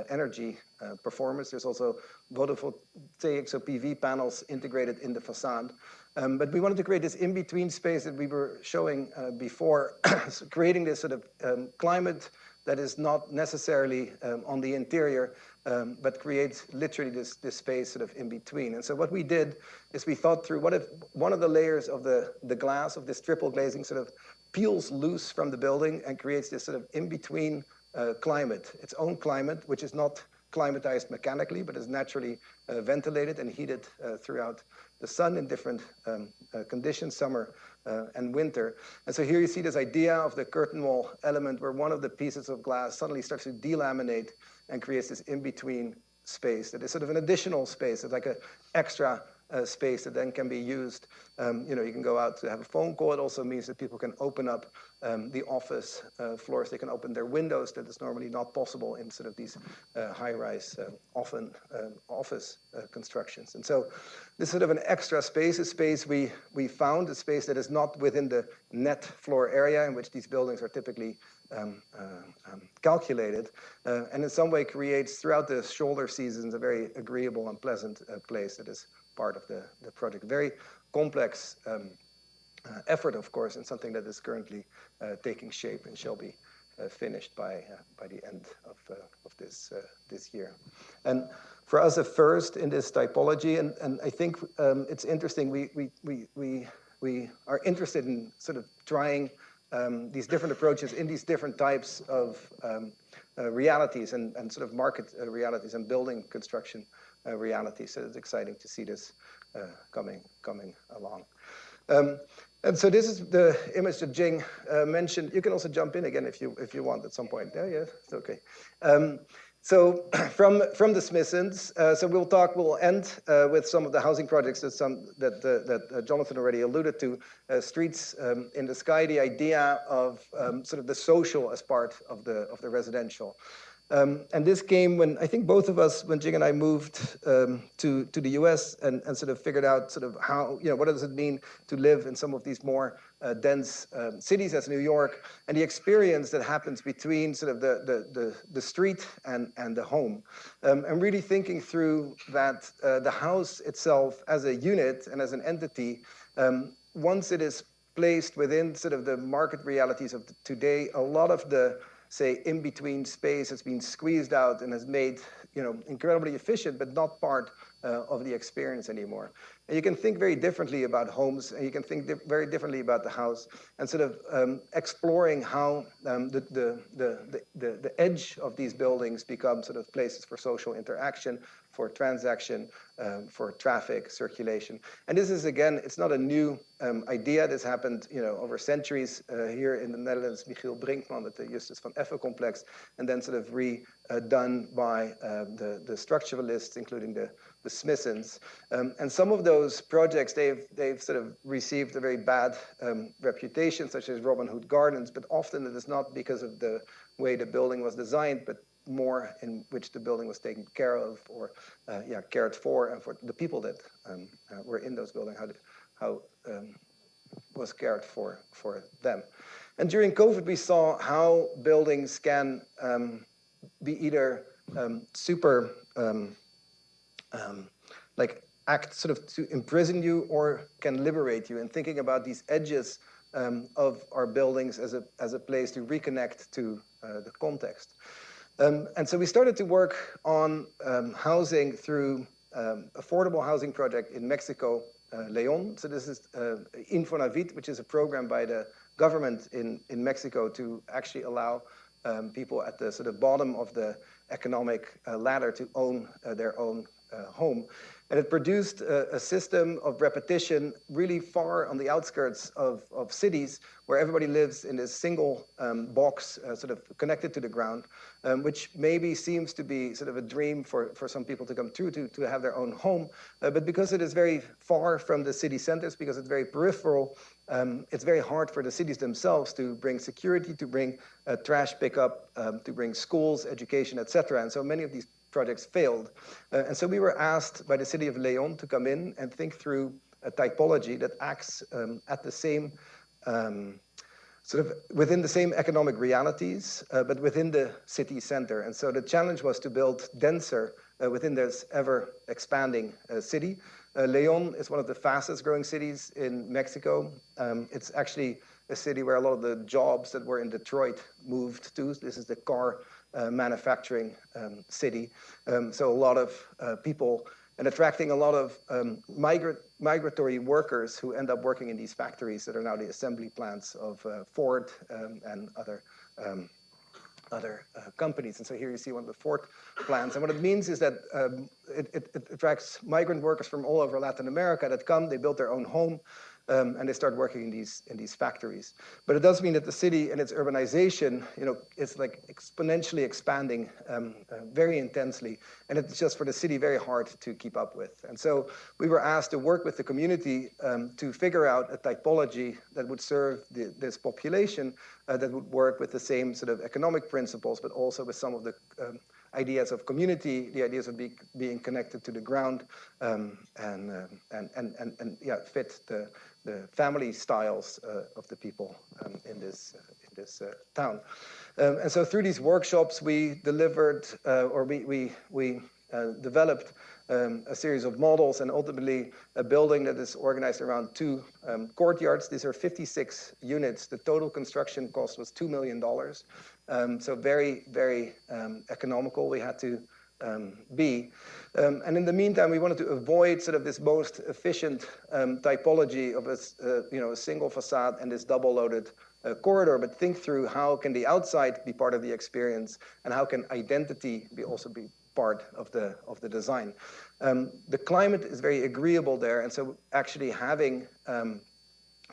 S2: energy performance. There's also photovoltaic, so PV panels integrated in the facade. But we wanted to create this in-between space that we were showing before, so creating this sort of climate that is not necessarily on the interior, but creates literally this space sort of in between. And so what we did is we thought through what if one of the layers of the glass of this triple glazing sort of peels loose from the building and creates this sort of in-between climate, its own climate, which is not climatized mechanically, but is naturally ventilated and heated throughout the sun in different conditions, summer and winter. And so here you see this idea of the curtain wall element where one of the pieces of glass suddenly starts to delaminate and creates this in-between space that is sort of an additional space. It's like an extra space that then can be used. You can go out to have a phone call. It also means that people can open up the office floors. They can open their windows. That is normally not possible in sort of these high-rise, often office constructions. And so this is sort of an extra space, a space we found, a space that is not within the net floor area in which these buildings are typically calculated, and in some way creates throughout the shoulder seasons a very agreeable and pleasant place that is part of the project. Very complex effort, of course, and something that is currently taking shape and shall be finished by the end of this year. And for us, a first in this typology, and I think it's interesting. We are interested in sort of trying these different approaches in these different types of realities and sort of market realities and building construction realities. So it's exciting to see this coming along. And so this is the image that Jing mentioned. You can also jump in again if you want at some point. Yeah, it's okay. So from the Smithsons, so we'll end with some of the housing projects that Jonathan already alluded to. Streets in the Sky, the idea of sort of the social as part of the residential. And this came when I think both of us, when Jing and I moved to the US and sort of figured out sort of how, what does it mean to live in some of these more dense cities as New York, and the experience that happens between sort of the street and the home. And really thinking through that the house itself as a unit and as an entity, once it is placed within sort of the market realities of today, a lot of the say in-between space has been squeezed out and has made incredibly efficient, but not part of the experience anymore. And you can think very differently about homes, and you can think very differently about the house, and sort of exploring how the edge of these buildings become sort of places for social interaction, for transaction, for traffic circulation. And this is, again, it's not a new idea. This happened over centuries here in the Netherlands. Michiel Brinkman at the Justus van Effe complex, and then sort of redone by the structuralists, including the Smithsons. And some of those projects, they've sort of received a very bad reputation, such as Robin Hood Gardens, but often it is not because of the way the building was designed, but more in which the building was taken care of or cared for, and for the people that were in those buildings, was cared for them. And during COVID, we saw how buildings can be either super like act sort of to imprison you or can liberate you, and thinking about these edges of our buildings as a place to reconnect to the context. And so we started to work on housing through affordable housing project in Mexico, León. So this is Infonavit, which is a program by the government in Mexico to actually allow people at the sort of bottom of the economic ladder to own their own home. And it produced a system of repetition really far on the outskirts of cities, where everybody lives in this single box sort of connected to the ground, which maybe seems to be sort of a dream for some people to come true, to have their own home. But because it is very far from the city centers, because it's very peripheral, it's very hard for the cities themselves to bring security, to bring trash pickup, to bring schools, education, etc. And so many of these projects failed. And so we were asked by the city of León to come in and think through a typology that acts at the same, sort of within the same economic realities, but within the city center. And so the challenge was to build denser within this ever expanding city. León is one of the fastest growing cities in Mexico. It's actually a city where a lot of the jobs that were in Detroit moved to. This is the car manufacturing city. So a lot of people, and attracting a lot of migratory workers who end up working in these factories that are now the assembly plants of Ford and other companies. And so here you see one of the Ford plants. And what it means is that it attracts migrant workers from all over Latin America that come, they build their own home, and they start working in these factories. But it does mean that the city and its urbanization, it's like exponentially expanding very intensely, and it's just for the city very hard to keep up with. And so we were asked to work with the community to figure out a typology that would serve this population, that would work with the same sort of economic principles, but also with some of the ideas of community, the ideas of being connected to the ground, and fit the family styles of the people in this town. And so through these workshops, we delivered, we developed a series of models, and ultimately a building that is organized around 2 courtyards. These are 56 units. The total construction cost was $2 million. So very, very economical we had to be. And in the meantime, we wanted to avoid sort of this most efficient typology of a single facade and this double-loaded corridor, but think through how can the outside be part of the experience, and how can identity also be part of the design. The climate is very agreeable there, and so actually having,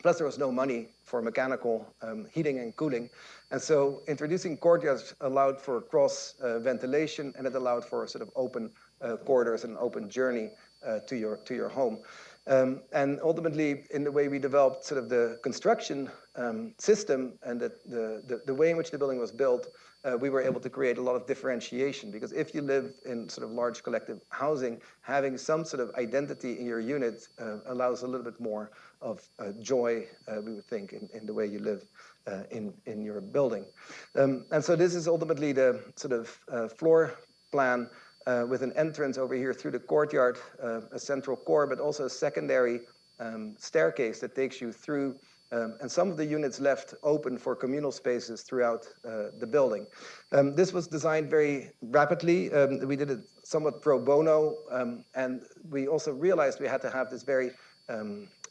S2: plus there was no money for mechanical heating and cooling, and so introducing courtyards allowed for cross ventilation, and it allowed for sort of open corridors and open journey to your home. And ultimately, in the way we developed sort of the construction system and the way in which the building was built, we were able to create a lot of differentiation, because if you live in sort of large collective housing, having some sort of identity in your unit allows a little bit more of joy, we would think, in the way you live in your building. And so this is ultimately the sort of floor plan with an entrance over here through the courtyard, a central core, but also a secondary staircase that takes you through, and some of the units left open for communal spaces throughout the building. This was designed very rapidly. We did it somewhat pro bono, and we also realized we had to have this very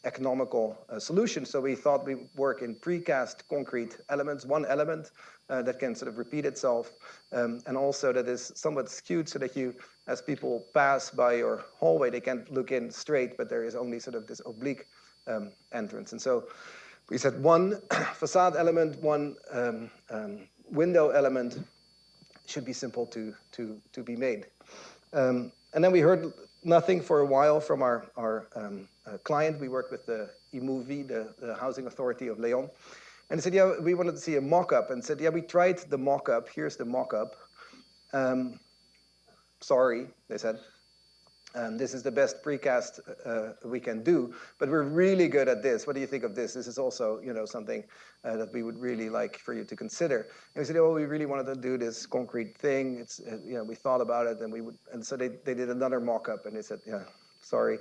S2: economical solution. So we thought we'd work in precast concrete elements, one element that can sort of repeat itself, and also that is somewhat skewed so that you, as people pass by your hallway, they can't look in straight, but there is only sort of this oblique entrance. And so we said one facade element, one window element should be simple to be made. And then we heard nothing for a while from our client. We worked with the IMUVI, the Housing Authority of León. And they said, yeah, we wanted to see a mock-up. And said, yeah, we tried the mock-up. Here's the mock-up. Sorry, they said. This is the best precast we can do, but we're really good at this. What do you think of this? This is also, something that we would really like for you to consider. And we said, oh, we really wanted to do this concrete thing. It's, we thought about it, and so they did another mock-up, and they said, yeah, sorry.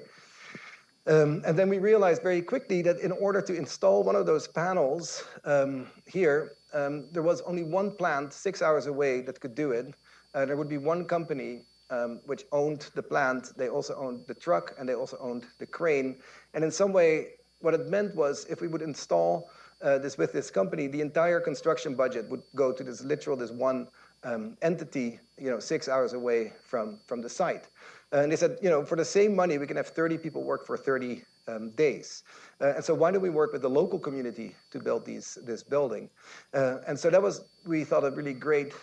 S2: And then we realized very quickly that in order to install one of those panels here, there was only one plant 6 hours away that could do it. There would be one company which owned the plant. They also owned the truck, and they also owned the crane. And in some way, what it meant was if we would install this with this company, the entire construction budget would go to this one entity, 6 hours away from the site. And they said, for the same money, we can have 30 people work for 30 days. And so why don't we work with the local community to build this building? And so that was, we thought, a really great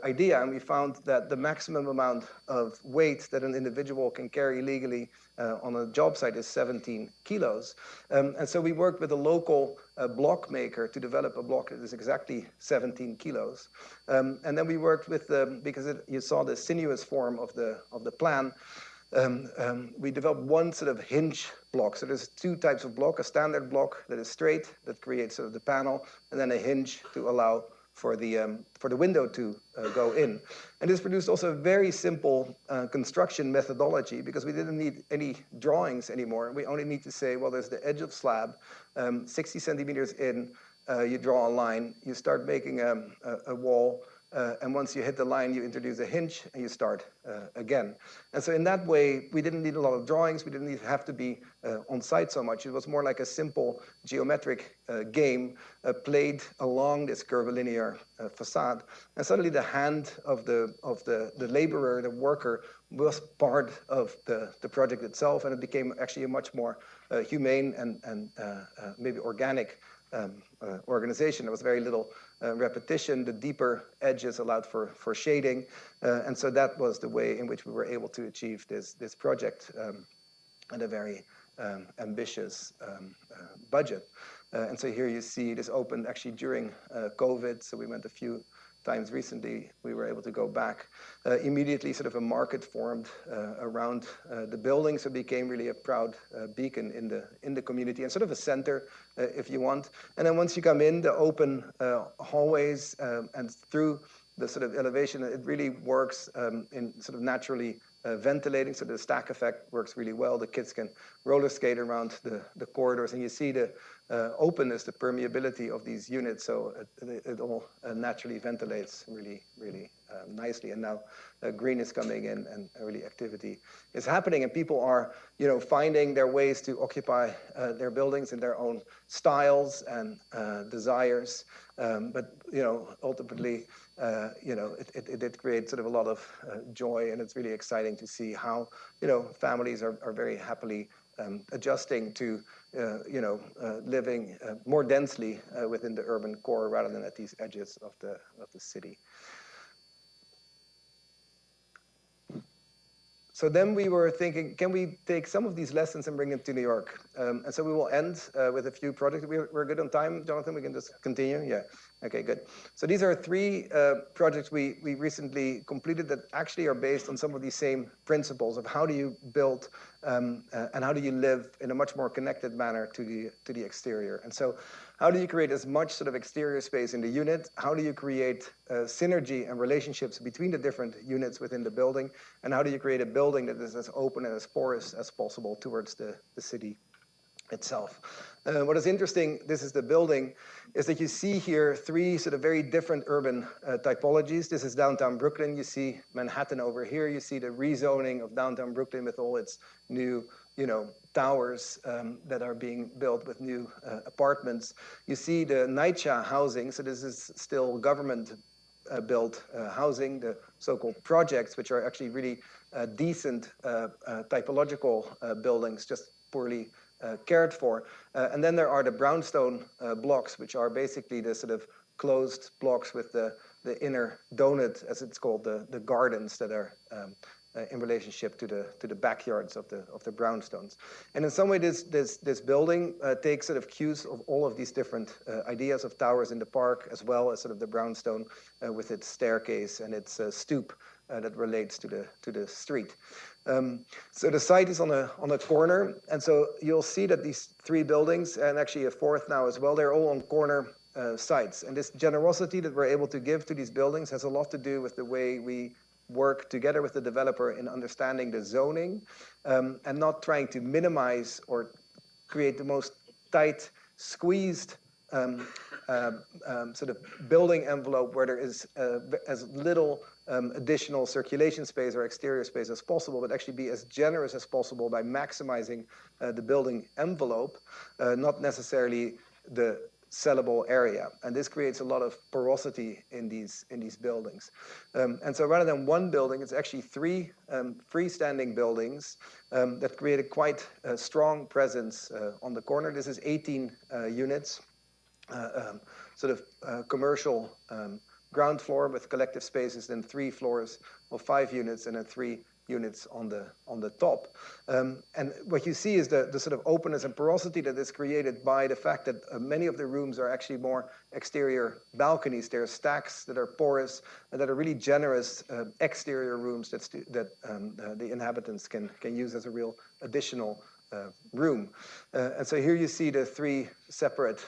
S2: idea. And we found that the maximum amount of weight that an individual can carry legally on a job site is 17 kilos. And so we worked with a local block maker to develop a block that is exactly 17 kilos. And then we worked with, because you saw the sinuous form of the plan, we developed one sort of hinge block. So there's two types of block: a standard block that is straight, that creates sort of the panel, and then a hinge to allow for the window to go in. And this produced also a very simple construction methodology, because we didn't need any drawings anymore. We only need to say, well, there's the edge of slab, 60 centimeters in, you draw a line, you start making a wall, and once you hit the line, you introduce a hinge, and you start again. And so in that way, we didn't need a lot of drawings. We didn't have to be on site so much. It was more like a simple geometric game played along this curvilinear facade. And suddenly the hand of the laborer, the worker, was part of the project itself, and it became actually a much more humane and maybe organic organization. There was very little repetition. The deeper edges allowed for shading, and so that was the way in which we were able to achieve this project at a very ambitious budget. And so here you see this opened actually during COVID, so we went a few times recently. We were able to go back. Immediately sort of a market formed around the building, so it became really a proud beacon in the community, and sort of a center, if you want. And then once you come in, the open hallways and through the sort of elevation, it really works in sort of naturally ventilating, so the stack effect works really well. The kids can roller skate around the corridors, and you see the openness, the permeability of these units, so it all naturally ventilates really, really nicely. And now green is coming in, and really activity is happening, and people are, finding their ways to occupy their buildings in their own styles and desires. But ultimately, it did create sort of a lot of joy, and it's really exciting to see how families are very happily adjusting to living more densely within the urban core rather than at these edges of the city. So then we were thinking, can we take some of these lessons and bring them to New York? And so we will end with a few projects. We're good on time, Jonathan? We can just continue? Yeah. Okay, good. So these are three projects we recently completed that actually are based on some of these same principles of how do you build and how do you live in a much more connected manner to the exterior. And so how do you create as much sort of exterior space in the unit? How do you create synergy and relationships between the different units within the building? And how do you create a building that is as open and as porous as possible towards the city itself? What is interesting, this is the building, is that you see here three sort of very different urban typologies. This is downtown Brooklyn. You see Manhattan over here. You see the rezoning of downtown Brooklyn with all its new towers that are being built with new apartments. You see the NYCHA housing. So this is still government built housing, the so-called projects, which are actually really decent typological buildings, just poorly cared for. And then there are the brownstone blocks, which are basically the sort of closed blocks with the inner donut, as it's called, the gardens that are in relationship to the backyards of the brownstones. And in some way, this building takes sort of cues of all of these different ideas of towers in the park, as well as sort of the brownstone with its staircase and its stoop that relates to the street. So the site is on a corner, and so you'll see that these three buildings, and actually a fourth now as well, they're all on corner sites. And this generosity that we're able to give to these buildings has a lot to do with the way we work together with the developer in understanding the zoning, and not trying to minimize or create the most tight, squeezed sort of building envelope where there is as little additional circulation space or exterior space as possible, but actually be as generous as possible by maximizing the building envelope, not necessarily the sellable area. And this creates a lot of porosity in these buildings. And so rather than one building, it's actually three freestanding buildings that create a quite strong presence on the corner. This is 18 units, sort of commercial ground floor with collective spaces, then 3 floors of 5 units, and then 3 units on the top. And what you see is the sort of openness and porosity that is created by the fact that many of the rooms are actually more exterior balconies. There are stacks that are porous and that are really generous exterior rooms that the inhabitants can use as a real additional room. And so here you see the 3 separate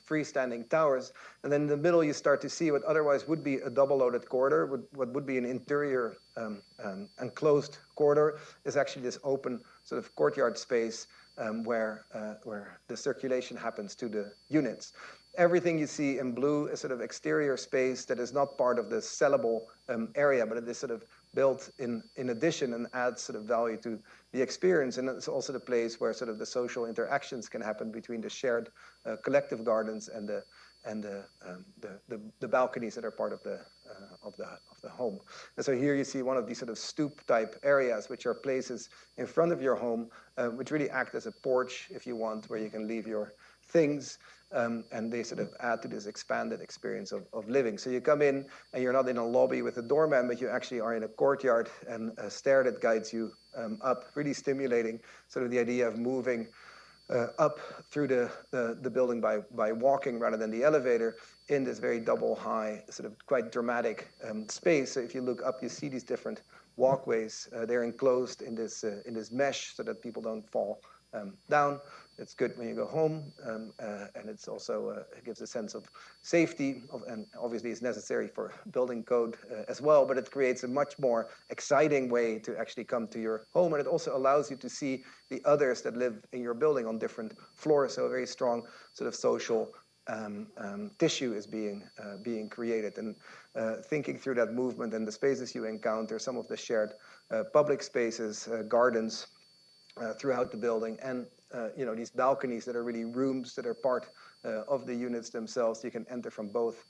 S2: freestanding towers. And then in the middle, you start to see what otherwise would be a double-loaded corridor, what would be an interior enclosed corridor, is actually this open sort of courtyard space where the circulation happens to the units. Everything you see in blue is sort of exterior space that is not part of the sellable area, but it is sort of built in addition and adds sort of value to the experience. And it's also the place where sort of the social interactions can happen between the shared collective gardens and the balconies that are part of the home. And so here you see one of these sort of stoop type areas, which are places in front of your home, which really act as a porch, if you want, where you can leave your things. And they sort of add to this expanded experience of living. So you come in and you're not in a lobby with a doorman, but you actually are in a courtyard and a stair that guides you up, really stimulating sort of the idea of moving up through the building by walking rather than the elevator in this very double high, sort of quite dramatic space. So if you look up, you see these different walkways. They're enclosed in this mesh so that people don't fall down. It's good when you go home, and it's also it gives a sense of safety, and obviously it's necessary for building code as well, but it creates a much more exciting way to actually come to your home, and it also allows you to see the others that live in your building on different floors, so a very strong sort of social tissue is being created. And thinking through that movement and the spaces you encounter, some of the shared public spaces, gardens, throughout the building, and these balconies that are really rooms that are part of the units themselves. You can enter from both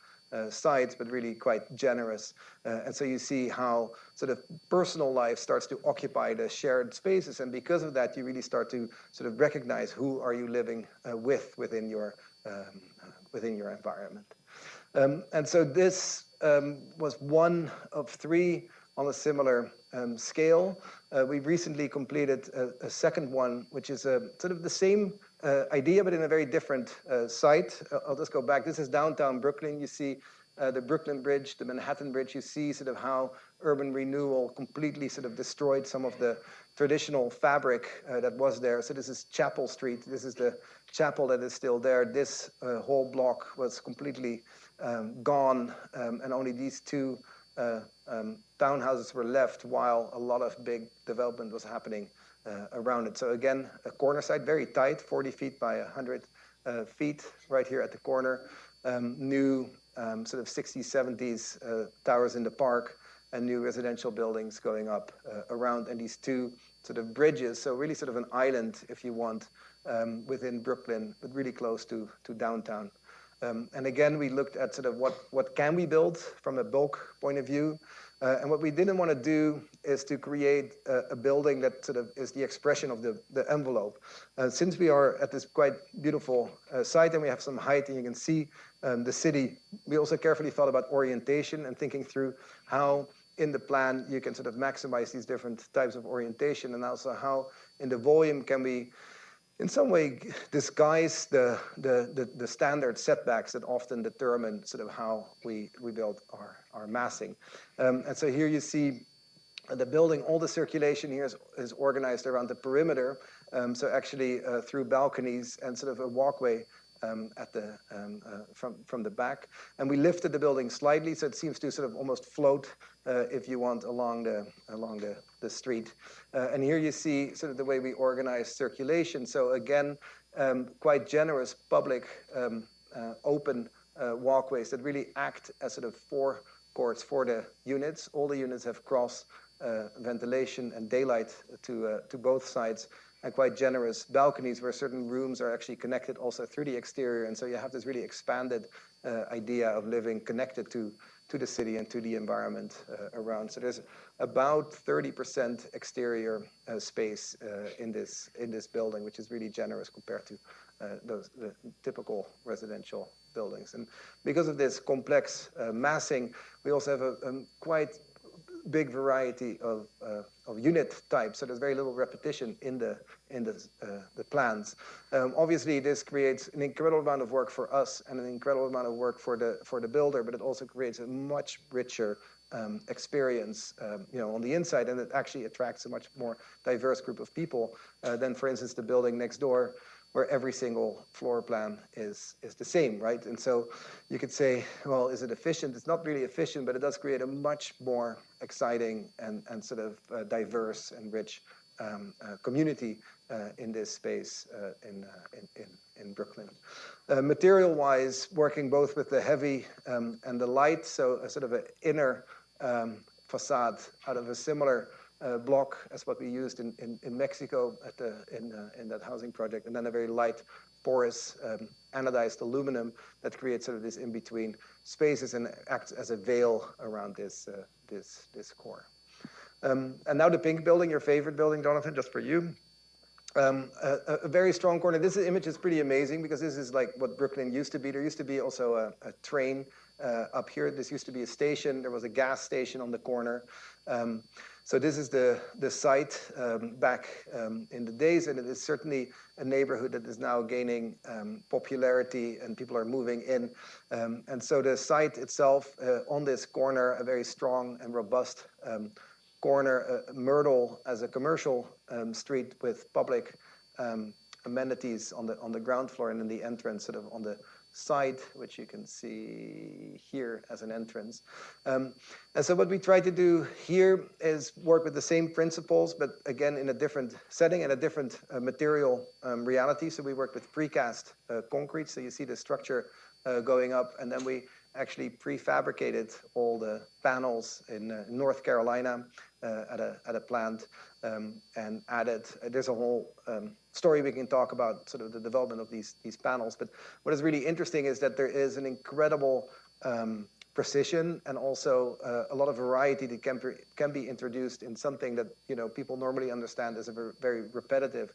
S2: sides, but really quite generous. And so you see how sort of personal life starts to occupy the shared spaces, and because of that, you really start to sort of recognize who are you living within your environment. And so this was one of 3 on a similar scale. We recently completed a second one, which is sort of the same idea, but in a very different site. I'll just go back. This is downtown Brooklyn. You see the Brooklyn Bridge, the Manhattan Bridge. You see sort of how urban renewal completely sort of destroyed some of the traditional fabric that was there. So this is Chapel Street. This is the chapel that is still there. This whole block was completely gone, and only these 2 townhouses were left while a lot of big development was happening around it. So again, a corner site, very tight, 40 feet by 100 feet right here at the corner. New sort of 60s, 70s towers in the park, and new residential buildings going up around, and these 2 sort of bridges. So really sort of an island, if you want, within Brooklyn, but really close to downtown. And again, we looked at sort of what can we build from a bulk point of view. And what we didn't want to do is to create a building that sort of is the expression of the envelope. Since we are at this quite beautiful site and we have some height and you can see the city, we also carefully thought about orientation and thinking through how in the plan you can sort of maximize these different types of orientation, and also how in the volume can we in some way disguise the standard setbacks that often determine sort of how we build our massing. And so here you see The building, all the circulation here is organized around the perimeter, so actually through balconies and sort of a walkway at the from the back. And we lifted the building slightly, so it seems to sort of almost float, if you want, along the street. And here you see sort of the way we organize circulation. So again, quite generous public open walkways that really act as sort of forecourts for the units. All the units have cross ventilation and daylight to both sides, and quite generous balconies where certain rooms are actually connected also through the exterior. And so you have this really expanded idea of living connected to the city and to the environment around. So there's about 30% exterior space in this building, which is really generous compared to the typical residential buildings. And because of this complex massing, we also have a quite big variety of unit types. So there's very little repetition in the plans. Obviously, this creates an incredible amount of work for us and an incredible amount of work for the builder, but it also creates a much richer experience, on the inside, and it actually attracts a much more diverse group of people than, for instance, the building next door, where every single floor plan is the same, right? And so you could say, well, is it efficient? It's not really efficient, but it does create a much more exciting and sort of diverse and rich community in this space in Brooklyn. Material-wise, working both with the heavy and the light, so a sort of an inner facade out of a similar block as what we used in Mexico in that housing project, and then a very light porous anodized aluminum that creates sort of this in-between spaces and acts as a veil around this core. And now the pink building, your favorite building, Jonathan, just for you. A very strong corner. This image is pretty amazing because this is like what Brooklyn used to be. There used to be also a train up here. This used to be a station. There was a gas station on the corner. So this is the site back in the days, and it is certainly a neighborhood that is now gaining popularity, and people are moving in. And so the site itself on this corner, a very strong and robust corner, Myrtle as a commercial street with public amenities on the ground floor, and then the entrance sort of on the side, which you can see here as an entrance. And so what we try to do here is work with the same principles, but again in a different setting and a different material reality. So we work with precast concrete. So you see the structure going up, and then we actually prefabricated all the panels in North Carolina at a plant and added. There's a whole story we can talk about sort of the development of these panels. But what is really interesting is that there is an incredible precision and also a lot of variety that can be introduced in something that people normally understand as a very repetitive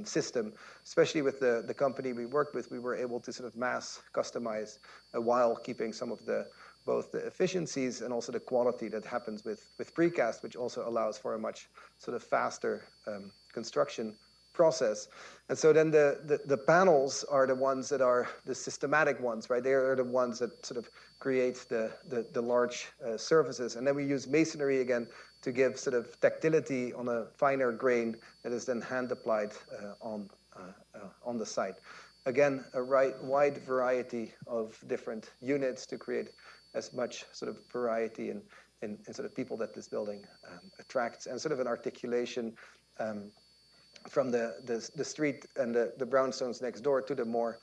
S2: system. Especially with the company we worked with, we were able to sort of mass customize while keeping some of both the efficiencies and also the quality that happens with precast, which also allows for a much sort of faster construction process. And so then the panels are the ones that are the systematic ones, right? They are the ones that sort of create the large surfaces. And then we use masonry again to give sort of tactility on a finer grain that is then hand applied on the site. Again, a wide variety of different units to create as much sort of variety in sort of people that this building attracts, and sort of an articulation from the street and the brownstones next door to the more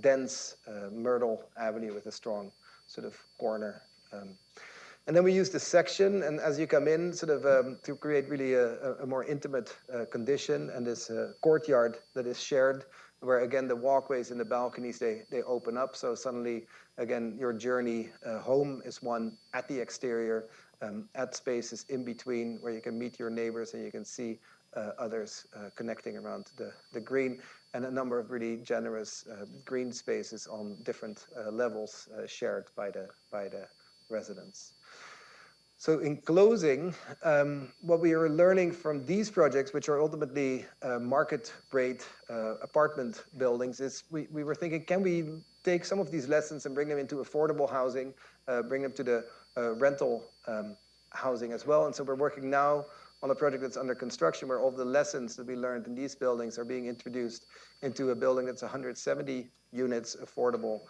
S2: dense Myrtle Avenue with a strong sort of corner. And then we use the section, and as you come in, sort of to create really a more intimate condition, and this courtyard that is shared, where again the walkways and the balconies they open up. So suddenly, again, your journey home is one at the exterior, at spaces in between where you can meet your neighbors and you can see others connecting around the green, and a number of really generous green spaces on different levels shared by the residents. So in closing, what we are learning from these projects, which are ultimately market rate apartment buildings, is we were thinking, can we take some of these lessons and bring them into affordable housing, bring them to the rental housing as well. And so we're working now on a project that's under construction where all the lessons that we learned in these buildings are being introduced into a building that's 170 units affordable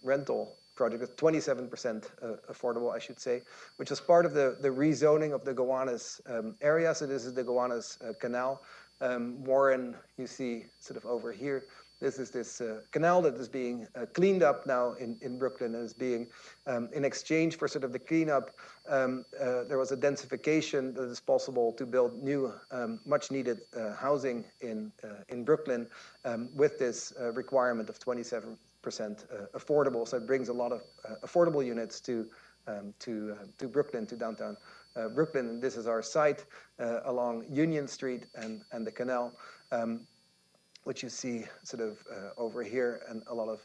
S2: rental project. It's 27% affordable, I should say, which is part of the rezoning of the Gowanus area. So this is the Gowanus Canal. Warren, you see sort of over here. This is this canal that is being cleaned up now in Brooklyn and is being, in exchange for sort of the cleanup, there was a densification that is possible to build new, much needed housing in Brooklyn with this requirement of 27% affordable. So it brings a lot of affordable units to Brooklyn, to downtown Brooklyn. And this is our site along Union Street and the canal. Which you see sort of over here, and a lot of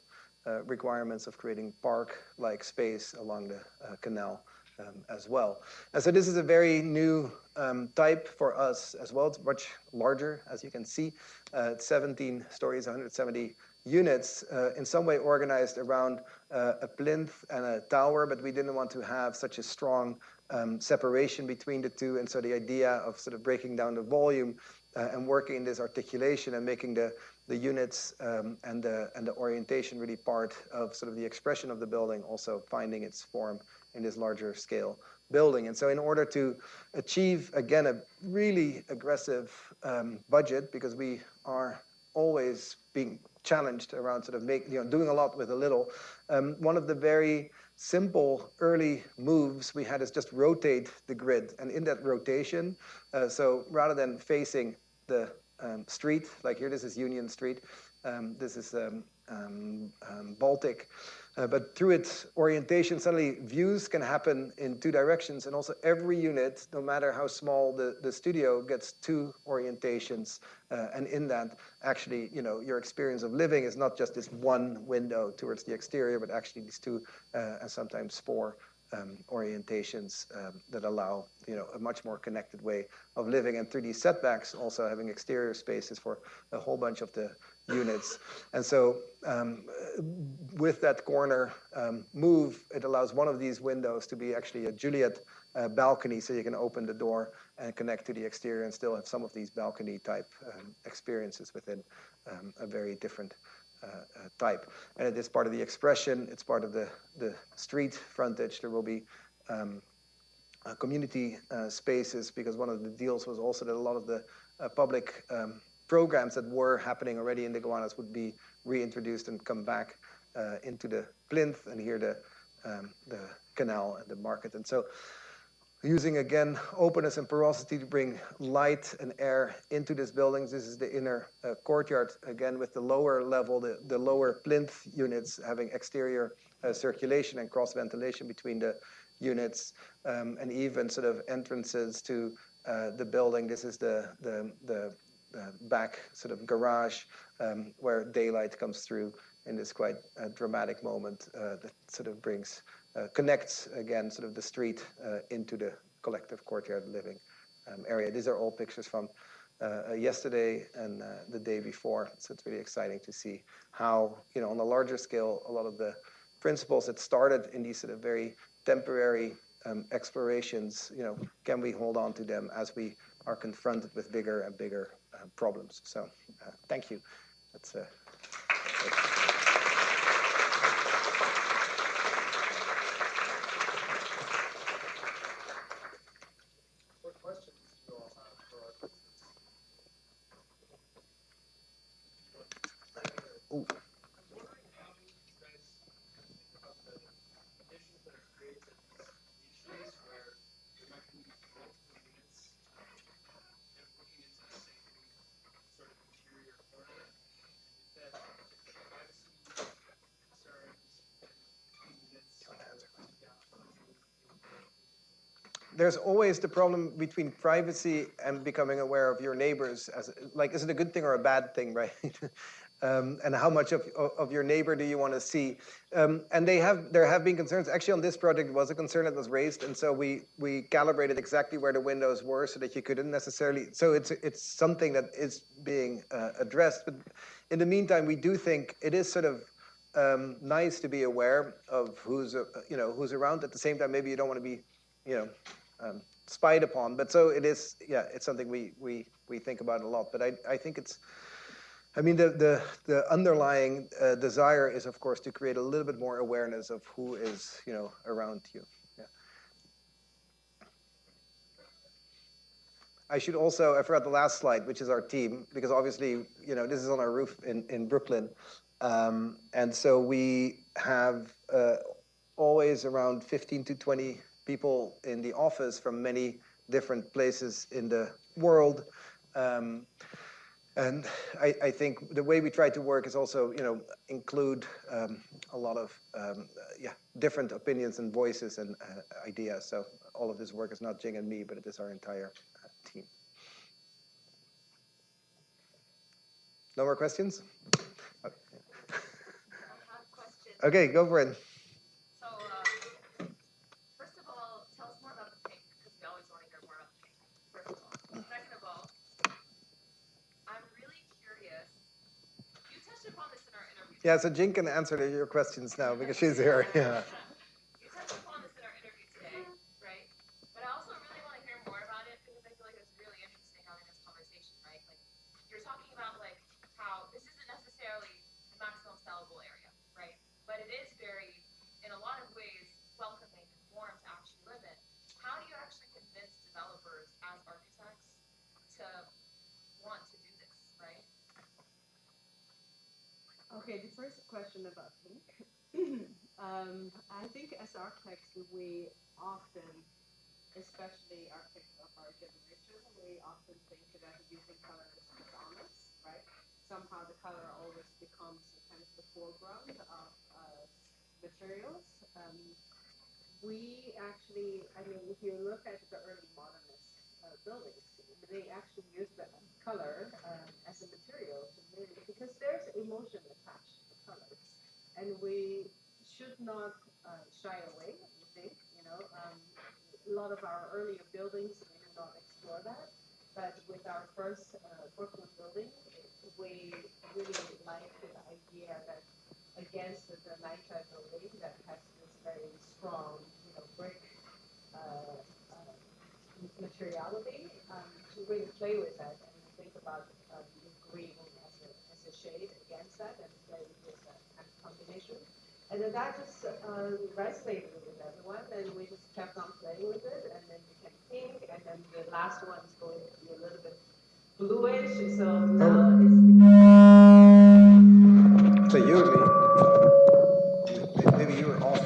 S2: requirements of creating park-like space along the canal as well. And so this is a very new type for us as well. It's much larger, as you can see. It's 17 stories, 170 units, in some way organized around a plinth and a tower, but we didn't want to have such a strong separation between the two. And so the idea of sort of breaking down the volume and working in this articulation and making the units and the orientation really part of sort of the expression of the building, also finding its form in this larger scale building. And so in order to achieve, again, a really aggressive budget, because we are always being challenged around sort of doing a lot with a little, one of the very simple early moves we had is just rotate the grid. And in that rotation, so rather than facing the street, like here, this is Union Street, this is Baltic, but through its orientation, suddenly views can happen in two directions, and also every unit, no matter how small the studio, gets two orientations, and in that, actually, your experience of living is not just this one window towards the exterior, but actually these two, and sometimes four orientations that allow a much more connected way of living. And through these setbacks, also having exterior spaces for a whole bunch of the units. And so with that corner move, it allows one of these windows to be actually a Juliet balcony, so you can open the door and connect to the exterior and still have some of these balcony type experiences within a very different type. And it is part of the expression, it's part of the street frontage. There will be community spaces, because one of the deals was also that a lot of the public programs that were happening already in the Gowanus would be reintroduced and come back into the plinth, and here the canal and the market. And so using, again, openness and porosity to bring light and air into these buildings. This is the inner courtyard, again, with the lower level, the lower plinth units having exterior circulation and cross ventilation between the units, and even sort of entrances to the building. This is the back sort of garage where daylight comes through in this quite dramatic moment that sort of brings connects, again, sort of the street into the collective courtyard living area. These are all pictures from yesterday and the day before. So it's really exciting to see how, on a larger scale, a lot of the principles that started in these sort of very temporary explorations, can we hold on to them as we are confronted with bigger and bigger problems. So thank you. That's
S4: What questions do you all have for our participants?
S2: Ooh.
S4: I was wondering how you guys think about the conditions that are created in these niches where there might be multiple units kind of looking into the same sort of interior corner. If the privacy concerns between units
S2: There's always the problem between privacy and becoming aware of your neighbors. Is it a good thing or a bad thing, right? And how much of your neighbor do you want to see? And there have been concerns. Actually, on this project, was a concern that was raised, and so we calibrated exactly where the windows were so that you couldn't necessarily. So it's something that is being addressed. But in the meantime, we do think it is sort of nice to be aware of who's around. At the same time, maybe you don't want to be, spied upon. But so it is, yeah, it's something we think about a lot. But I think it's, I mean, the underlying desire is, of course, to create a little bit more awareness of who is, you know, around you. Yeah. I should also, I forgot the last slide, which is our team, because obviously, you know, this is on our roof in Brooklyn. And so we have always around 15 to 20 people in the office from many different places in the world. And I think the way we try to work is also, you know, include a lot of yeah, different opinions and voices and ideas. So all of this work is not Jing and me, but it is our entire team. No more questions?
S5: I have questions.
S2: Okay, go for it.
S5: So, first of all, tell us more about the pink, because we always want to hear more about the pink, first of all. Second of all, I'm really curious. You touched upon this in our interview.
S2: Yeah, so Jing can answer your questions now because she's here. Yeah.
S5: You touched upon this in our interview today, right? But I also really want to hear more about it because I feel like it's really interesting having this conversation, right? Like, you're talking about like how this isn't necessarily the maximum sellable area, right? But it is very, in a lot of ways, welcoming and warm to actually live in. How do you actually convince developers as architects to want to do this, right?
S3: Okay, the first question about pink. I think as architects, we often, especially architects of our generation, we often think that using color is dishonest, right? Somehow the color always becomes kind of the foreground of materials. We actually, I mean, if you look at the early modernist buildings, they actually use the color as a material to really, because there's emotion attached to colors, and we should not shy away. We think, you know, a lot of our earlier buildings we do not explore that, but with our first Brooklyn building, we really liked the idea that against the nitride building that has this very strong, you know, brick materiality, to really play with that and think about the green as a shade against that and play with this kind of combination. And then that just resonated with everyone, and we just kept on playing with it, and then became pink, and then the last one is going to be a little bit bluish, so now it's
S2: So you and me, maybe you were off.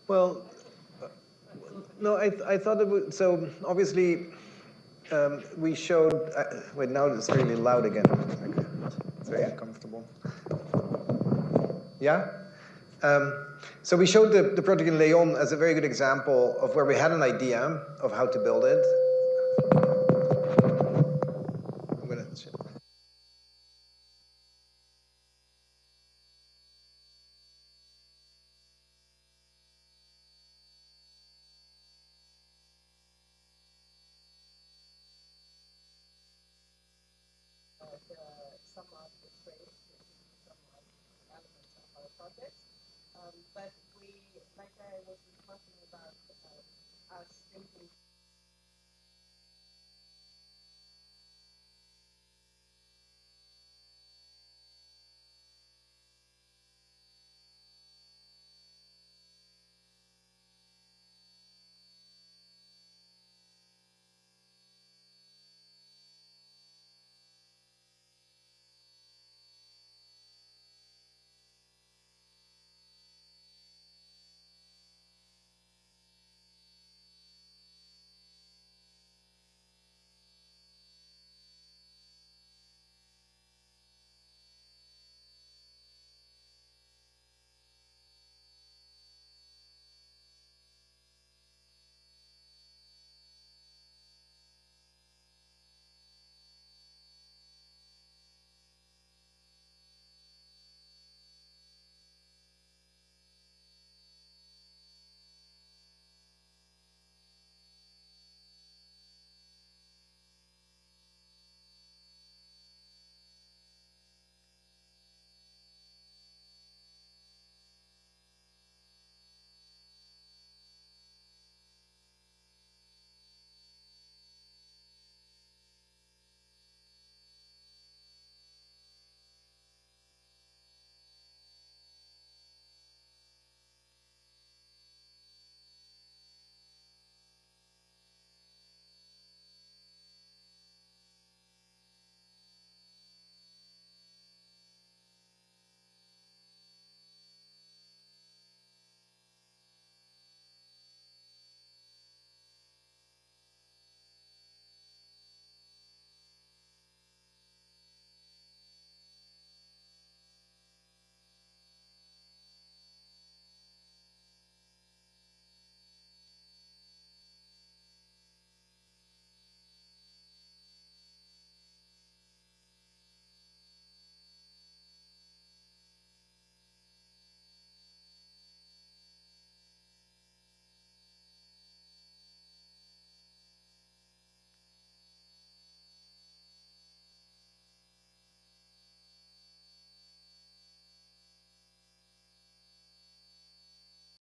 S2: Well, no, I thought it would, so obviously we showed, wait, now it's really loud again. Okay. It's very uncomfortable. Yeah? So we showed the project in Leon as a very good example of where we had an idea of how to build it. I'm gonna shit.
S6: Some of the traits, some of the elements of our project. But we, like I was talking about, us thinking